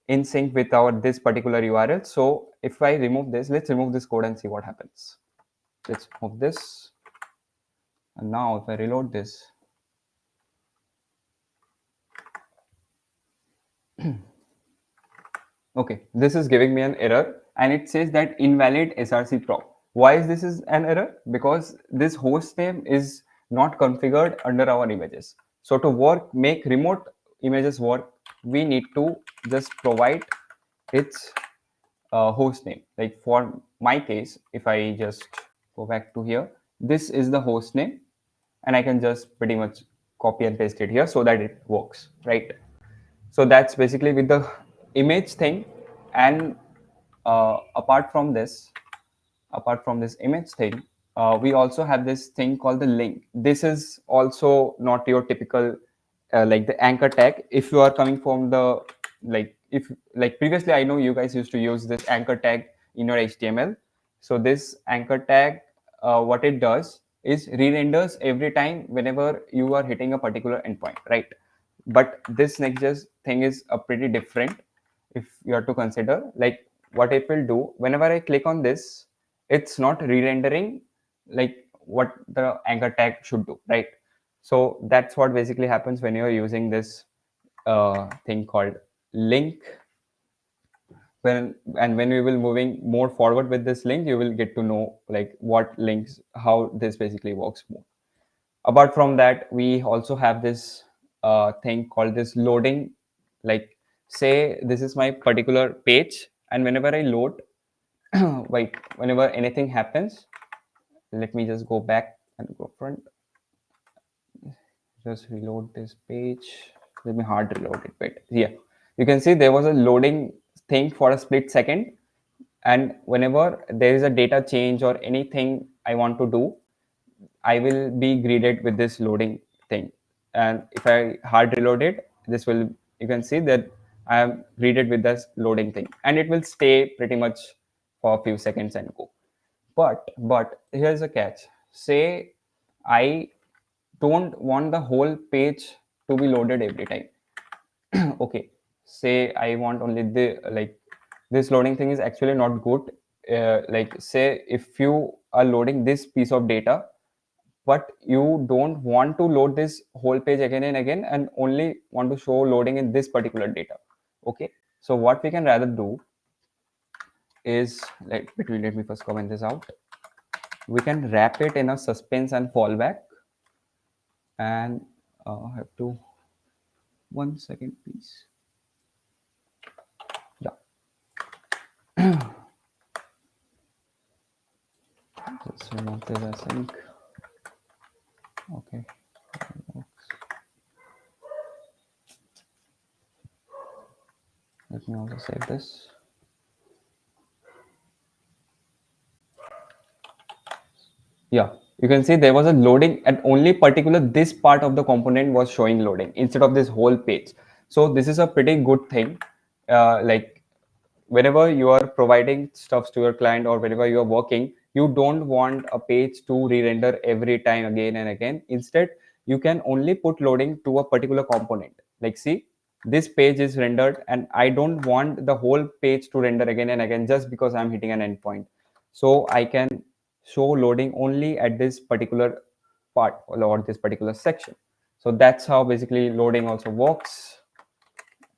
in sync with our this particular url. So if I remove this, let's remove this code and see what happens. Let's remove this. And now if I reload this, okay, this is giving me an error and it says that invalid src prop. Why is this is an error? Because this host name is not configured under our images. So to work, make remote images work, we need to just provide its host name. Like for my case, if I just go back to here, this is the host name, and I can just pretty much copy and paste it here so that it works, right? So that's basically with the image thing. And apart from this image thing, we also have this thing called the link. This is also not your typical like the anchor tag. If you are coming from the if like previously, I know you guys used to use this anchor tag in your HTML. So this anchor tag, what it does is re-renders every time whenever you are hitting a particular endpoint, right? But this Next.js thing is a pretty different. If you are to consider, like what it will do whenever I click on this, it's not re-rendering like what the anchor tag should do, right? So that's what basically happens when you're using this thing called link. When we will moving more forward with this link, you will get to know like what links, how this basically works more. Apart from that, we also have this thing called this loading. Like say this is my particular page, and whenever I load like whenever anything happens, let me just go back and go front, just reload this page. Let me hard reload it. Wait, yeah, you can see there was a loading thing for a split second, and whenever there is a data change or anything I want to do, I will be greeted with this loading thing. And if I hard reload it, this will, you can see that I am greeted with this loading thing, and it will stay pretty much for a few seconds and go. But here's a catch. Say I don't want the whole page to be loaded every time. Okay, say I want only the like this loading thing is actually not good. Like say if you are loading this piece of data, but you don't want to load this whole page again and again, and only want to show loading in this particular data. Okay, so what we can rather do is, like, let me first comment this out. We can wrap it in a suspense and fallback, and I have to 1 second please. Yeah. Let's remove this async. Okay. Let me also save this. Yeah, you can see there was a loading, and only particular this part of the component was showing loading instead of this whole page. So this is a pretty good thing. Like whenever you are providing stuff to your client or whenever you are working, you don't want a page to re-render every time again and again. Instead, you can only put loading to a particular component. Like see, this page is rendered, and I don't want the whole page to render again and again just because I'm hitting an endpoint. So I can show loading only at this particular part or this particular section. So that's how basically loading also works.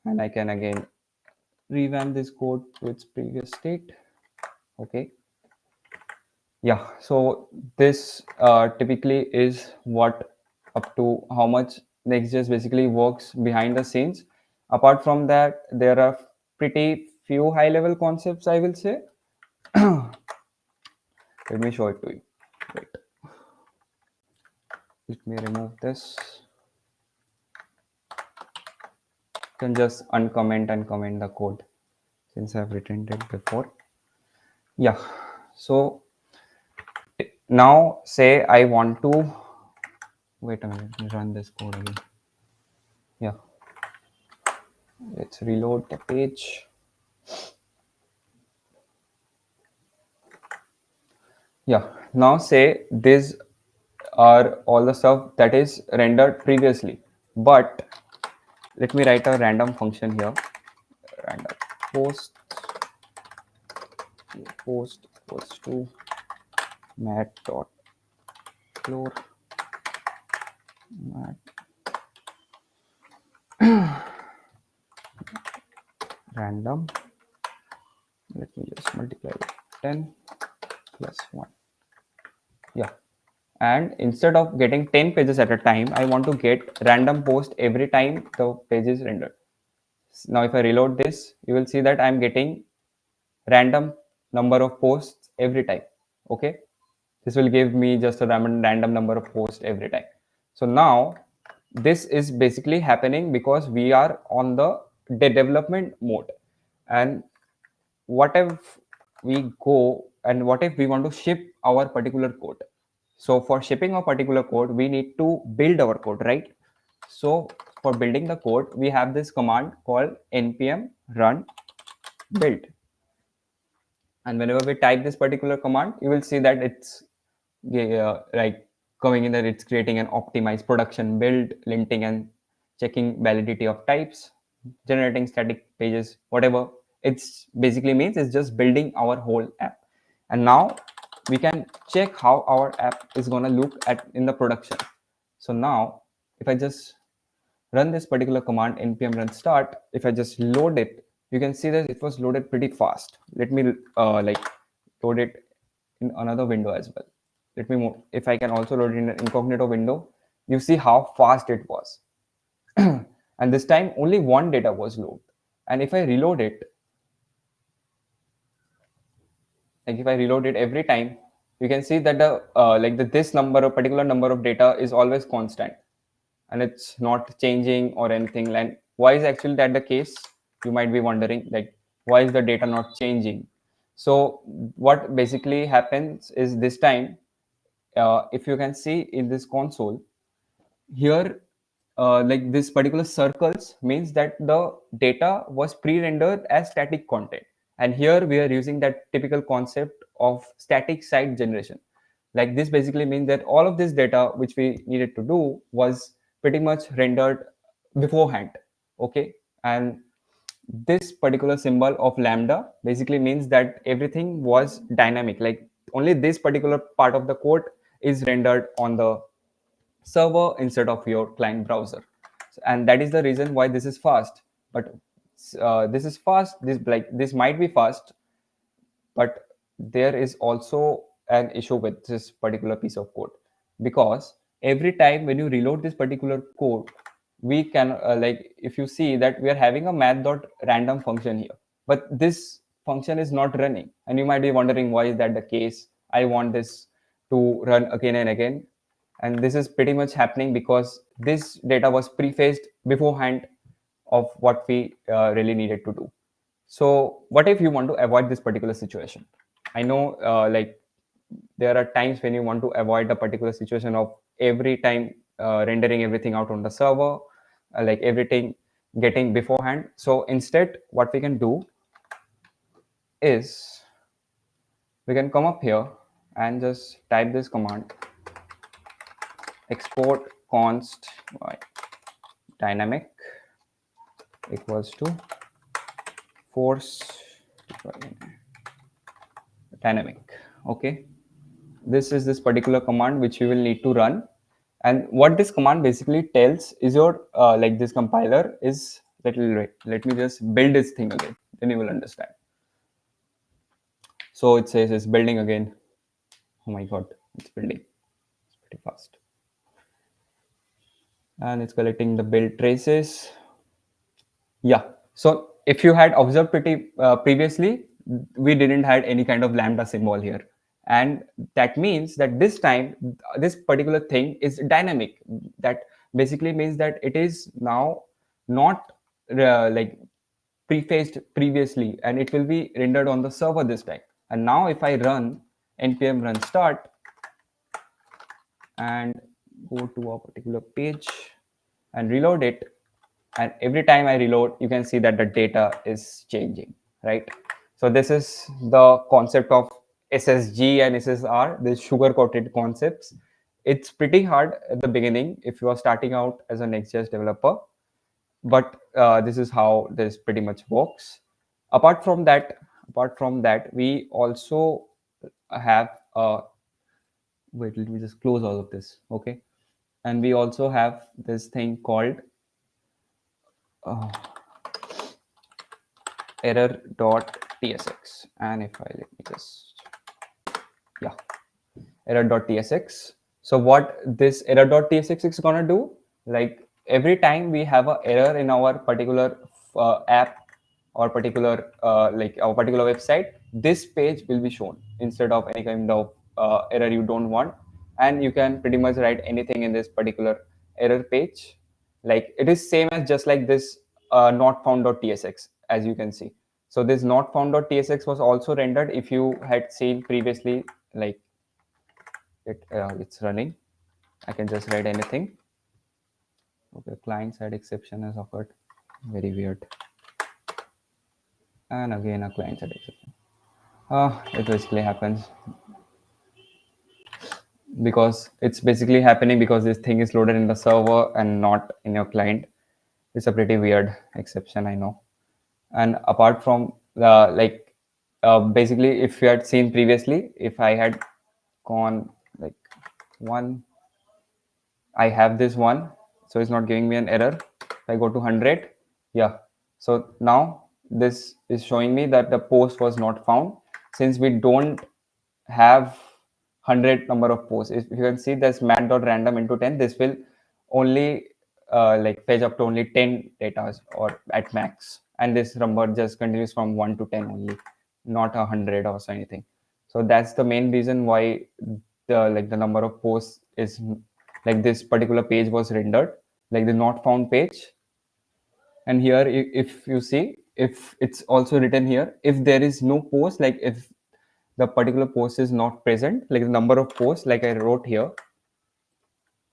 And I can again revamp this code to its previous state. Okay. Yeah, so this typically is what up to how much NextJS basically works behind the scenes. Apart from that, there are pretty few high level concepts, I will say. Let me show it to you. Wait. Let me remove this. You can just uncomment and comment the code since I've written it before. Yeah, so now say I want to, wait a minute, let me run this code again. Yeah, let's reload the page. Yeah, now say these are all the stuff that is rendered previously, but let me write a random function here. Random post equals to mat dot floor mat random. Let me just multiply with 10 plus 1. Yeah, and instead of getting 10 pages at a time, I want to get random post every time the page is rendered. Now if I reload this, you will see that I'm getting random number of posts every time. Okay, this will give me just a random number of posts every time. So now this is basically happening because we are on the development mode. And what if we go and what if we want to ship our particular code? So for shipping a particular code, we need to build our code, right? So for building the code, we have this command called npm run build. And whenever we type this particular command, you will see that it's like coming in that it's creating an optimized production build, linting and checking validity of types, generating static pages, whatever it's basically means is just building our whole app. And now we can check how our app is going to look at in the production. So now if I just run this particular command npm run start, if I just load it, you can see that it was loaded pretty fast. Let me like load it in another window as well. Let me move. If I can also load it in an incognito window, you see how fast it was. And this time only one data was loaded. And if I reload it, like if I reload it every time, you can see that the this number, a particular number of data is always constant, and it's not changing or anything. And why is actually that the case? You might be wondering, like, why is the data not changing? So what basically happens is this time, if you can see in this console here, like this particular circles means that the data was pre-rendered as static content, and here we are using that typical concept of static site generation. Like this basically means that all of this data which we needed to do was pretty much rendered beforehand. Okay, and this particular symbol of lambda basically means that everything was dynamic, like only this particular part of the code is rendered on the server instead of your client browser. And that is the reason why this is fast. But this is fast, this might be fast, but there is also an issue with this particular piece of code, because every time when you reload this particular code, we can like if you see that we are having a math.random function here, but this function is not running, and you might be wondering why is that the case. I want this to run again and again, and this is pretty much happening because this data was prefaced beforehand of what we really needed to do. So what if you want to avoid this particular situation? I know like there are times when you want to avoid a particular situation of every time rendering everything out on the server, like everything getting beforehand. So instead, what we can do is we can come up here and just type this command export const dynamic equals to force dynamic. Okay, this is this particular command which you will need to run, and what this command basically tells is your like this compiler is let me just build this thing again, then you will understand. So it says it's building again. Oh my god, it's building. It's pretty fast. And it's collecting the build traces. Yeah. So if you had observed pretty previously, we didn't had any kind of lambda symbol here. And that means that this time, this particular thing is dynamic. That basically means that it is now not like prefaced previously, and it will be rendered on the server this time. And now if I run npm run start and go to a particular page and reload it, and every time I reload, you can see that the data is changing, right? So this is the concept of SSG and SSR, these sugar coated concepts. It's pretty hard at the beginning if you are starting out as a NextJs developer, but this is how this pretty much works. Apart from that, we also have wait, let me just close all of this. Okay, and we also have this thing called error.tsx, and if I let me just error.tsx. So what this error.tsx is gonna do, like every time we have a error in our particular app or particular like our particular website, this page will be shown instead of any kind of error you don't want, and you can pretty much write anything in this particular error page. Like it is same as just like this not found.tsx, as you can see. So this not found.tsx was also rendered if you had seen previously, like it's running. I can just write anything. Okay, client side exception has occurred. Very weird. And again a client side exception. It basically happens because it's basically happening because this thing is loaded in the server and not in your client. It's a pretty weird exception, I know. And apart from the basically, if you had seen previously, if I had gone like one, I have this one, so it's not giving me an error. If I go to 100, yeah. So now this is showing me that the post was not found, since we don't have 100 number of posts. If you can see this mat.random into 10, this will only like fetch up to only 10 data or at max, and this number just continues from 1 to 10 only, not 100 or so anything. So that's the main reason why the number of posts is like this particular page was rendered like the not found page. And here if you see, if it's also written here, if there is no post, like if the particular post is not present, like the number of posts, like I wrote here,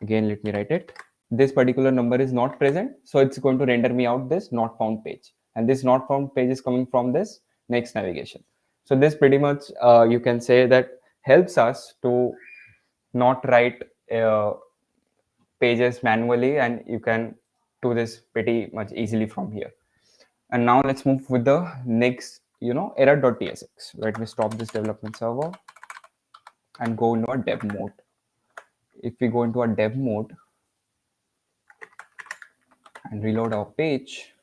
again let me write it, this particular number is not present, so it's going to render me out this not found page, and this not found page is coming from this next navigation. So this pretty much you can say that helps us to not write pages manually, and you can do this pretty much easily from here. And now let's move with the next, error.tsx. Let me stop this development server and go into a dev mode. If we go into a dev mode and reload our page,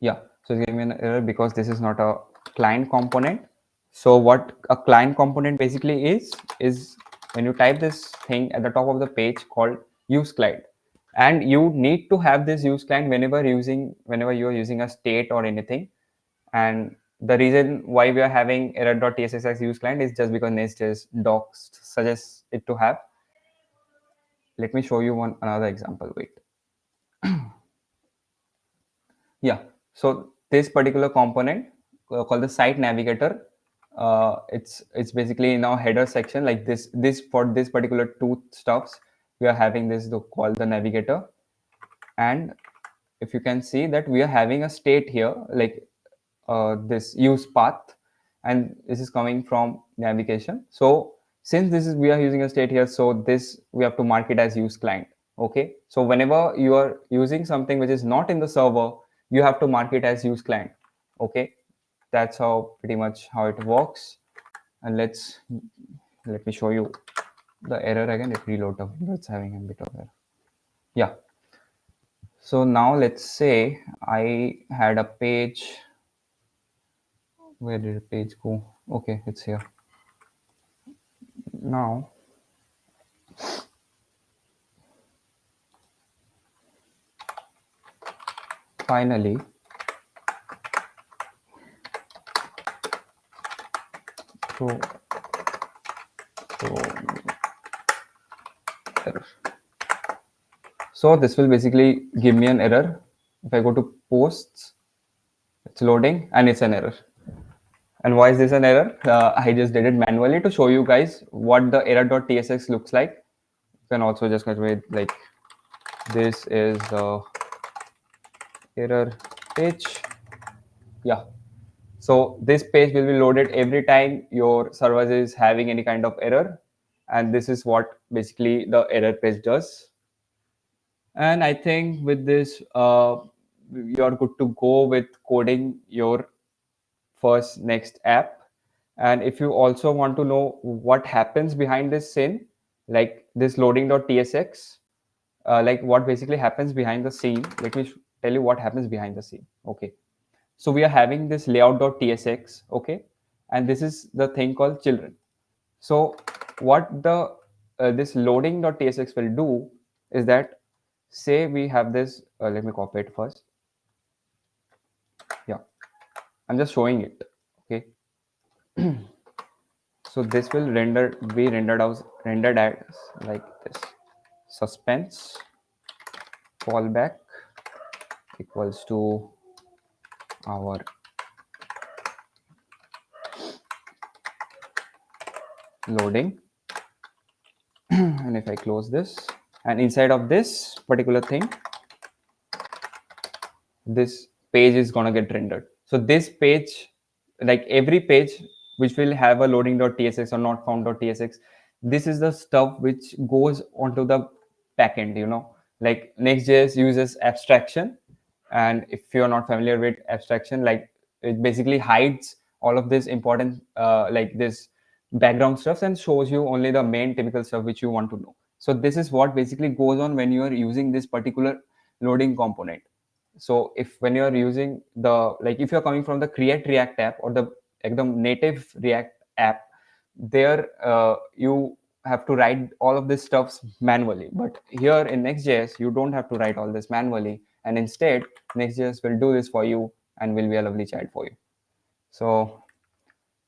yeah, so it's giving me an error because this is not a client component. So what a client component basically is when you type this thing at the top of the page called use client, and you need to have this use client whenever you are using a state or anything. And the reason why we are having error.tsx as use client is just because NextJs docs suggests it to have. Let me show you another example. Wait. Yeah, so this particular component called the site navigator, it's basically in our header section, like this for this particular two stuffs we are having this called the navigator. And if you can see that we are having a state here, like this use path, and this is coming from navigation. So since this is we are using a state here, so this we have to mark it as use client. Okay, so whenever you are using something which is not in the server, you have to mark it as use client. Okay, that's how pretty much how it works. And let me show you the error again. If reload the window, it's having a bit of error. Yeah. So now let's say I had a page. Where did the page go? Okay, it's here. Now finally, so error. So this will basically give me an error. If I go to posts, it's loading and it's an error. And why is this an error? I just did it manually to show you guys what the error.tsx looks like. You can also just convey like this is error page. Yeah. So this page will be loaded every time your server is having any kind of error. And this is what basically the error page does. And I think with this, you're good to go with coding your first next app. And if you also want to know what happens behind this scene, like this loading.tsx, like what basically happens behind the scene, let me tell you what happens behind the scene. Okay. So we are having this layout.tsx. Okay. And this is the thing called children. So what the this loading.tsx will do is that, say we have this, let me copy it first. Yeah, I'm just showing it. Okay. So this will be rendered as like this: suspense fallback equals to our loading. And if I close this, and inside of this particular thing, this page is going to get rendered. So this page, like every page which will have a loading.tsx or not found.tsx, this is the stuff which goes onto the backend, like NextJs uses abstraction. And if you're not familiar with abstraction, like it basically hides all of this important like this background stuff and shows you only the main typical stuff which you want to know. So this is what basically goes on when you are using this particular loading component. So if when you're using the, like if you're coming from the create react app or the native react app, there you have to write all of this stuff manually. But here in NextJs, you don't have to write all this manually, and instead NextJs will do this for you and will be a lovely child for you. So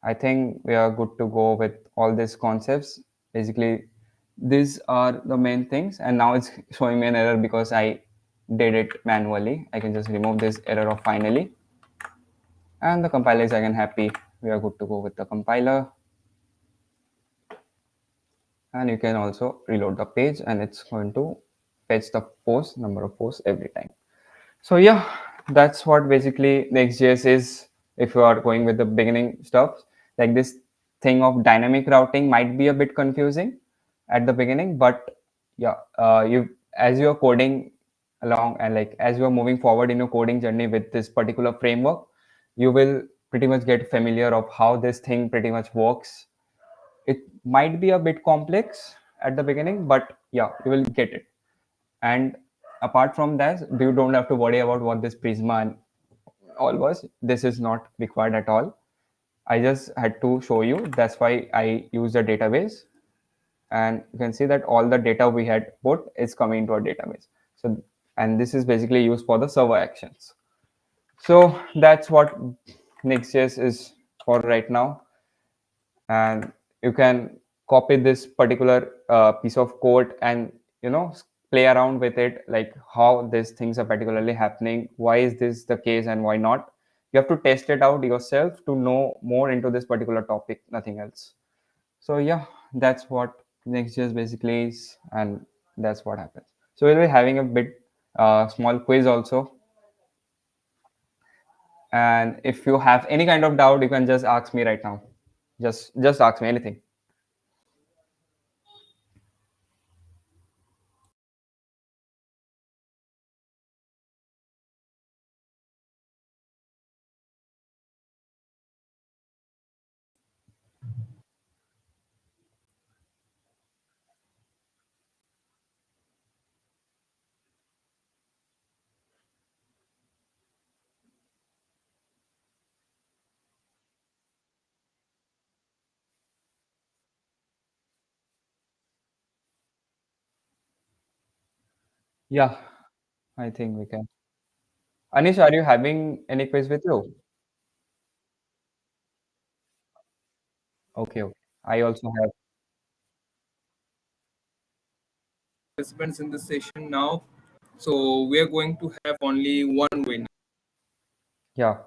I think we are good to go with all these concepts. Basically, these are the main things. And now it's showing me an error because I did it manually. I can just remove this error of finally. And the compiler is again happy. We are good to go with the compiler. And you can also reload the page and it's going to fetch the number of posts every time. So yeah, that's what basically NextJS is. If you are going with the beginning stuff, like this thing of dynamic routing might be a bit confusing at the beginning, but yeah, you as you are coding along and like as you are moving forward in your coding journey with this particular framework, you will pretty much get familiar of how this thing pretty much works. It might be a bit complex at the beginning, but yeah, you will get it. And apart from that, you don't have to worry about what this Prisma and all was. This is not required at all. I just had to show you. That's why I used a database. And you can see that all the data we had put is coming into our database. So, and this is basically used for the server actions. So that's what NextJS is for right now. And you can copy this particular piece of code and play around with it, like how these things are particularly happening, why is this the case and why not. You have to test it out yourself to know more into this particular topic, nothing else. So yeah, that's what NextJS basically is, and that's what happens. So we'll be having a bit small quiz also, and if you have any kind of doubt, you can just ask me right now. Just ask me anything. Yeah, I think we can. Anish, are you having any quiz with you? Okay, okay. I also have. Participants in this session now. So we are going to have only one winner. Yeah,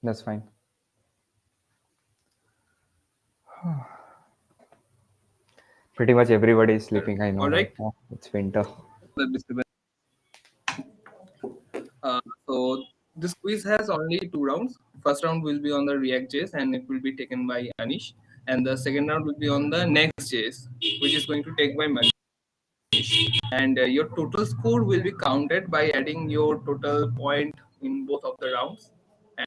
that's fine. Pretty much everybody is sleeping, I know All right right. now. It's winter. The disturbance. So this quiz has only two rounds. First round will be on the ReactJs and it will be taken by Anish, and the second round will be on the NextJs, which is going to take by Manish. And your total score will be counted by adding your total point in both of the rounds.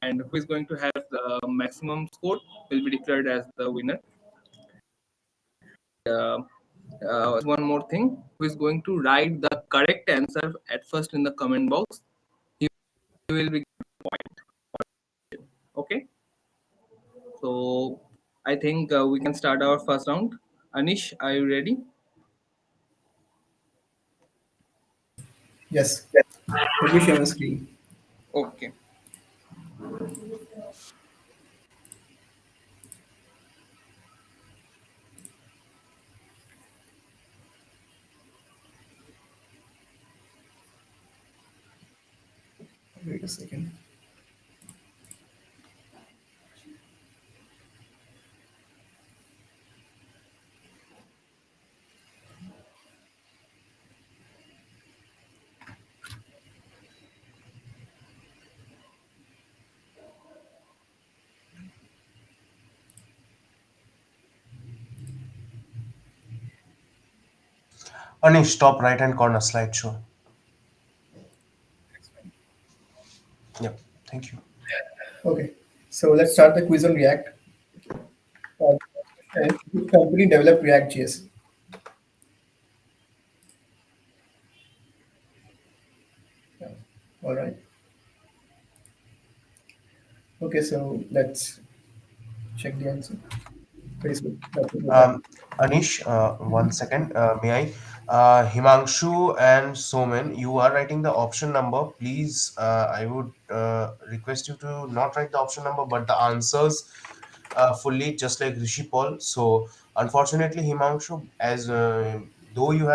And who is going to have the maximum score will be declared as the winner. Uh, One more thing, who is going to write the correct answer at first in the comment box, he will be okay. So I think we can start our first round. Anish, are you ready? Yes. Let me share my screen. Okay. Wait a second. Anish, top right hand corner slideshow. Yep. Thank you. Okay. So let's start the quiz on React. Which company developed ReactJs? Yeah. All right. Okay, so let's check the answer. Facebook. That's a good one. Anish, one second. May I? Himanshu and Somen, you are writing the option number. Please, I would request you to not write the option number, but the answers fully, just like Rishi Paul. So, unfortunately, Himanshu, as though you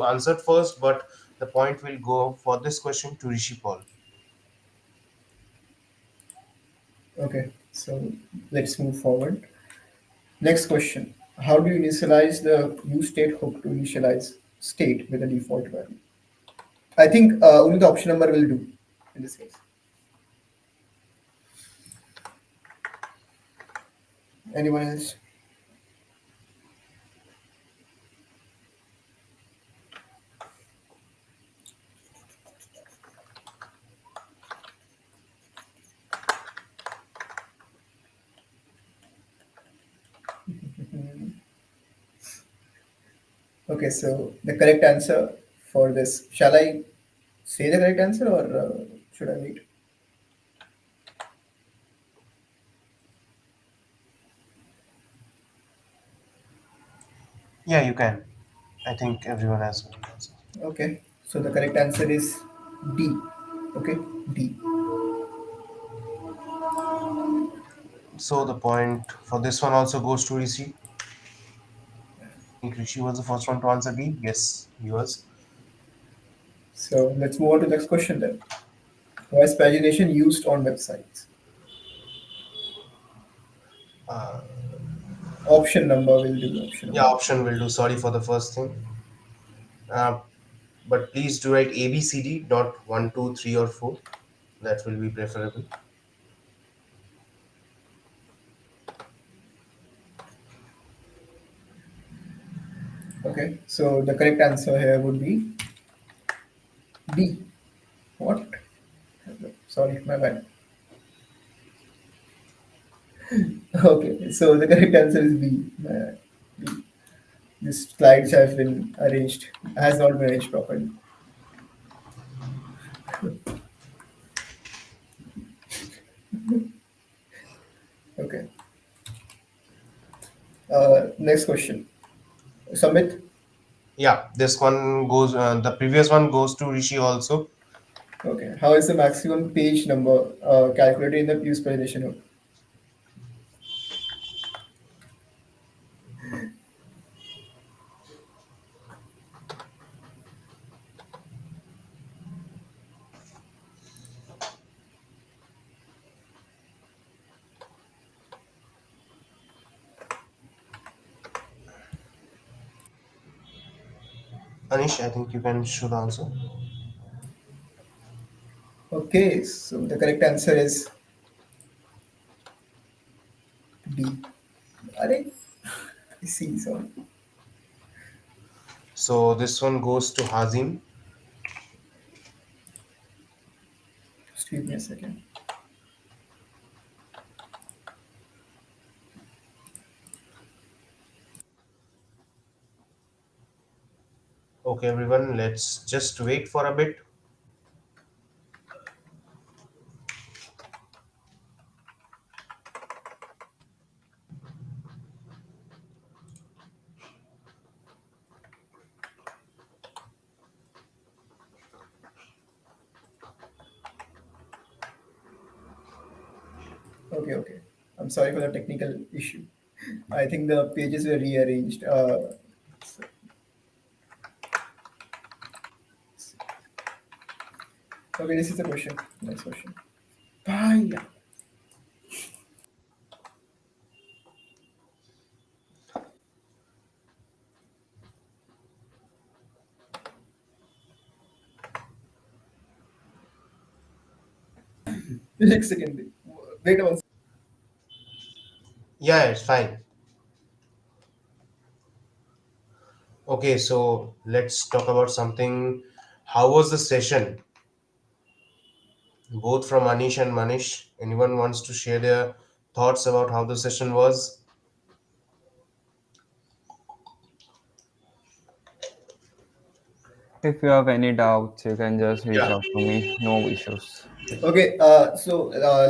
answered first, but the point will go for this question to Rishi Paul. Okay, so let's move forward. Next question. How do you initialize the use state hook to initialize state with a default value? I think only the option number will do in this case. Anyone else? Okay, so the correct answer for this, shall I say the correct answer or should I wait? Yeah, you can. I think everyone has an answer. Okay, so the correct answer is D. Okay, D. So the point for this one also goes to Rishi. I think Rishi was the first one to answer D. Yes, he was. So let's move on to the next question then. Why is pagination used on websites? Uh, Option number will do. Option yeah, number. option will do. Sorry for the first thing. Uh, but please do write ABCD dot 1, 2, 3, or 4. That will be preferable. Okay, so the correct answer here would be B. What? Sorry, my bad. Okay, so the correct answer is B. B. These slides have been arranged, has not been arranged properly. Okay. Next question. Submit. Yeah, this one goes. The previous one goes to Rishi also. Okay. How is the maximum page number calculated in the use pagination hook? Anish, I think you can show the answer. Okay, so the correct answer is B. Are I see some. So this one goes to Hazim. Just give me a second. Okay, everyone, let's just wait for a bit. Okay, okay. I'm sorry for the technical issue. I think the pages were rearranged. So- okay, this is the question. Next question. Bye. Next second. Wait one. Yeah, it's fine. Okay, so let's talk about something. How was the session? Both from Anish and Manish. Anyone wants to share their thoughts about how the session was? If you have any doubts, you can just reach Yeah. out to me. No issues. Okay, so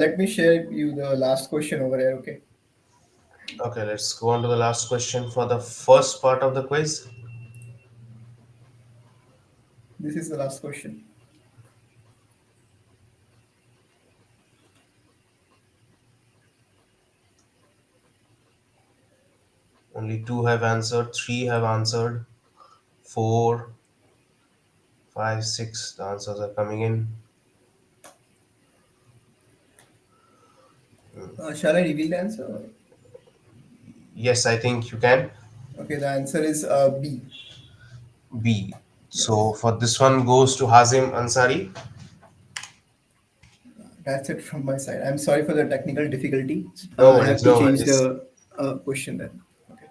let me share you the last question over here. Okay, Okay, let's go on to the last question for the first part of the quiz. this is the last question. Only two have answered, three have answered, four, five, six. The answers are coming in. Shall I reveal the answer? Yes, I think you can. Okay, the answer is B. B. So Yes, for this one goes to Hazim Ansari. that's it from my side. I'm sorry for the technical difficulty. No I have worries, to no change worries. the question then. Okay,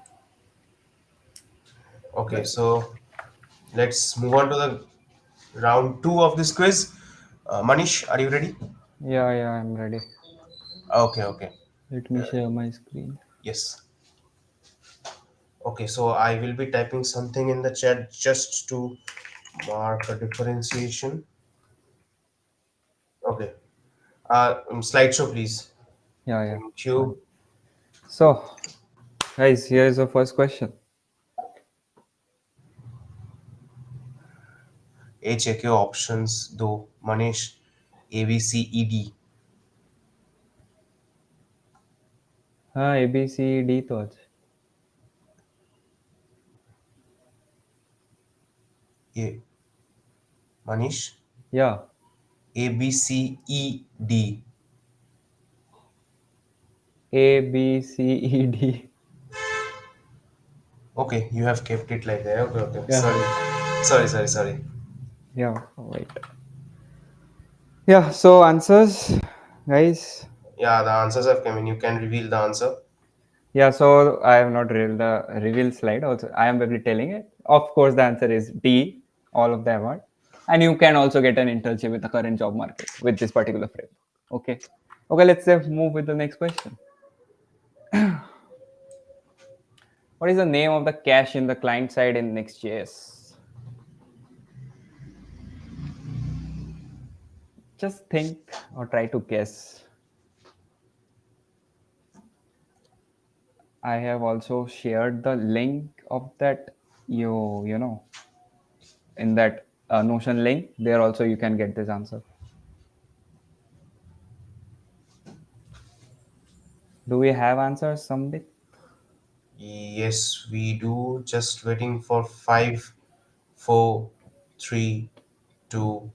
Okay, that's it. so let's move on to the round two of this quiz. Manish, are you ready? Yeah, yeah, I'm ready. Okay, okay. Let me share my screen. Yes. Okay, so I will be typing something in the chat just to mark a differentiation. Okay. Slideshow, please. Yeah, yeah. Thank Fine. you. So, guys, here is the first question. A, check your options, though. Manish, A, B, C, E, D. हाँ ए B C D तो आज A, Manish, या A, B, C, E, D. A B C E D Okay, you have kept it like that. Okay, okay. या Sorry. Sorry, sorry, sorry. या wait yeah so answers guys. Yeah, the answers have come in. You can reveal the answer. Yeah, so I have not revealed the reveal slide. Also, I am probably telling it. Of course, the answer is D. All of them are, and you can also get an internship with the current job market with this particular framework. Okay, okay. Let's move with the next question. What is the name of the cache in the client side in Next.js? Just think or try to guess. I have also shared the link of that you know, in that Notion link, there also you can get this answer. Do we have answers, Sambit? Yes, we do. Just waiting for five, four, three, two,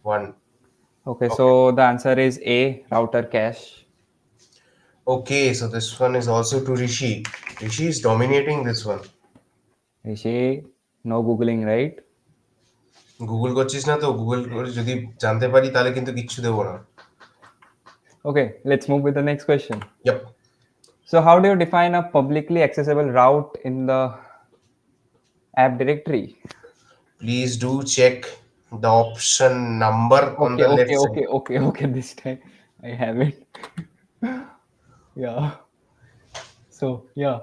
one. Okay, Okay. so the answer is A, router cache. Okay, so this one is also to Rishi. Rishi is dominating this one. Rishi, no googling, right? Google করছিস না তো? Google করে যদি জানতে পারি তাহলে কিন্তু কিচ্ছু দেবো না। Okay, let's move with the next question. Yep. So, how do you define a publicly accessible route in the app directory? Please do check the option number on Okay, the okay, left side. okay, okay, okay. This time I have it. Yeah. So, yeah.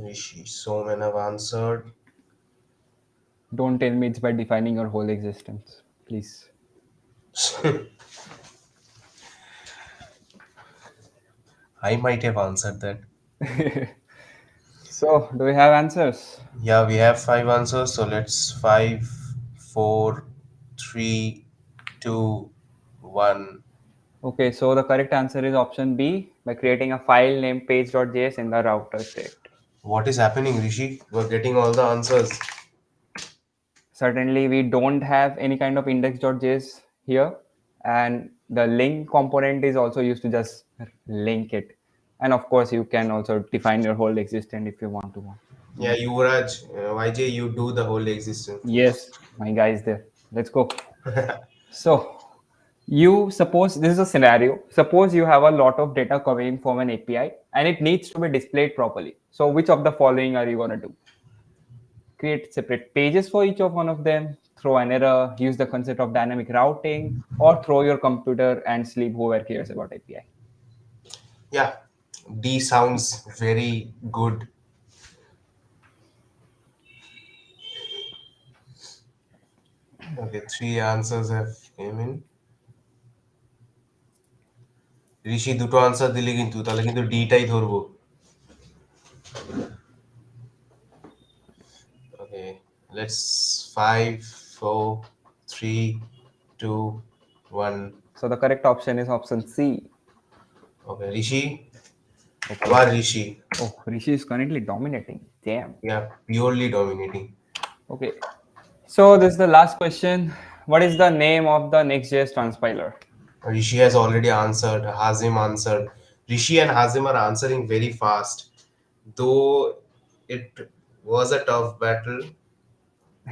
Rishi, so many have answered. Don't tell me it's by defining your whole existence, please. I might have answered that. So, do we have answers? Yeah, we have five answers. So let's five, four, three, two, one. Okay, so the correct answer is option B, by creating a file named page.js in the router directory. What is happening, Rishi? We're getting all the answers. Certainly, we don't have any kind of index.js here, and the link component is also used to just link it. And of course, you can also define your whole existence if you want to. Yeah, Yuvraj, YJ, you do the whole existence. Yes, my guy is there. Let's go. So, you suppose this is a scenario. Suppose you have a lot of data coming from an API and it needs to be displayed properly. So, which of the following are you going to do? Create separate pages for each of one of them, throw an error, use the concept of dynamic routing, or throw your computer and sleep, whoever cares about API. Yeah, D sounds very good. Okay, three answers have came in. ঋষি দুটো answer দিলে কিন্তু তাহলে কিন্তু ডিটাই ধরবো। Okay, let's 5, 4, 3, 2, 1. So the correct option is option C. Okay, Rishi, Okay. আবার ঋষি। Oh, Rishi is currently dominating. Damn. Yeah, purely dominating. Okay. So this is the last question. What is the name of the NextJS transpiler? Rishi has already answered. Hazim answered. Rishi and Hazim are answering very fast, though it was a tough battle.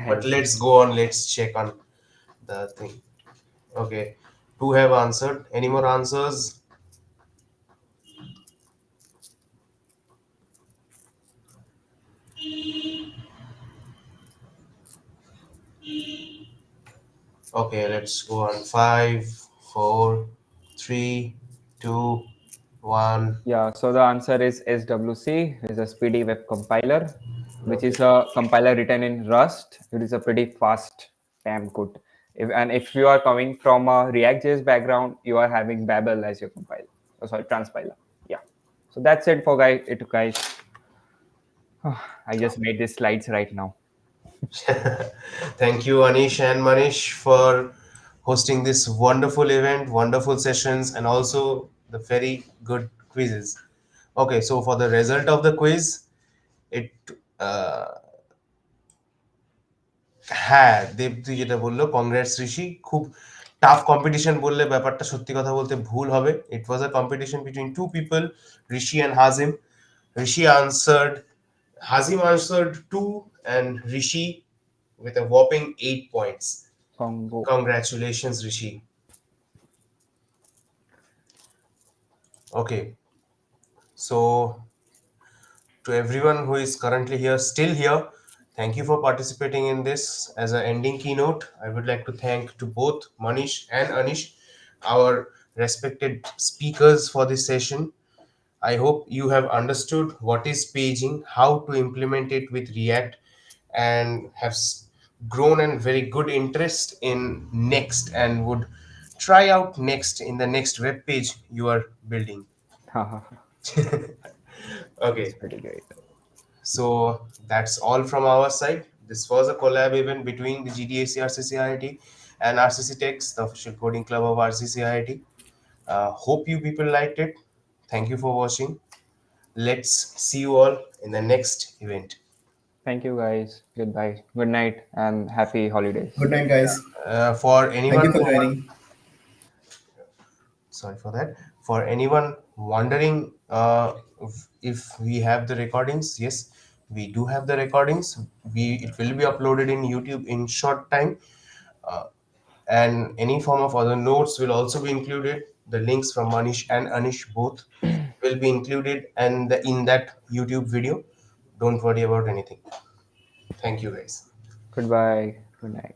But let's go on. Let's check on the thing. Okay, two have answered. Any more answers? Okay, let's go on. 5, 4, 3, 2, 1. Yeah, so the answer is SWC, is a speedy web compiler, which is a compiler written in Rust. It is a pretty fast, damn good. And if you are coming from a ReactJS background, you are having Babel as your compiler. Oh, sorry, transpiler. Yeah. So that's it for guys. I just made these slides right now. Thank you, Anish and Manish, for hosting this wonderful event, wonderful sessions, and also the very good quizzes. Okay, so for the result of the quiz, it হ্যাঁ দেব তুই যেটা বললো, congrats ঋষি। খুব tough competition বললে ব্যাপারটা সত্যি কথা বলতে ভুল হবে। It was a competition between two people, Rishi and Hazim. Rishi answered, Hazim answered 2 and Rishi with a whopping 8 points. Congo. Congratulations, Rishi. Okay, so to everyone who is currently here, still here, thank you for participating in this. As an ending keynote, I would like to thank to both Manish and Anish, our respected speakers for this session. I hope you have understood what is paging, how to implement it with React, and have grown a very good interest in Next and would try out next in the next web page you are building. That's Okay, pretty great. so that's all from our side. This was a collab event between the GDSC RCCIIT and RCCTechz, the official coding club of RCCIIT. Hope you people liked it. Thank you for watching. Let's see you all in the next event. Thank you guys. Goodbye. Good night and happy holidays. Good night, guys. For Thank anyone you for who joining. sorry for that, for anyone wondering if we have the recordings, yes, we do have the recordings. It will be uploaded in YouTube in short time, uh, and any form of other notes will also be included. The links from Manish and Anish both will be included and in that YouTube video. Don't worry about anything. Thank you guys. Goodbye. Good night.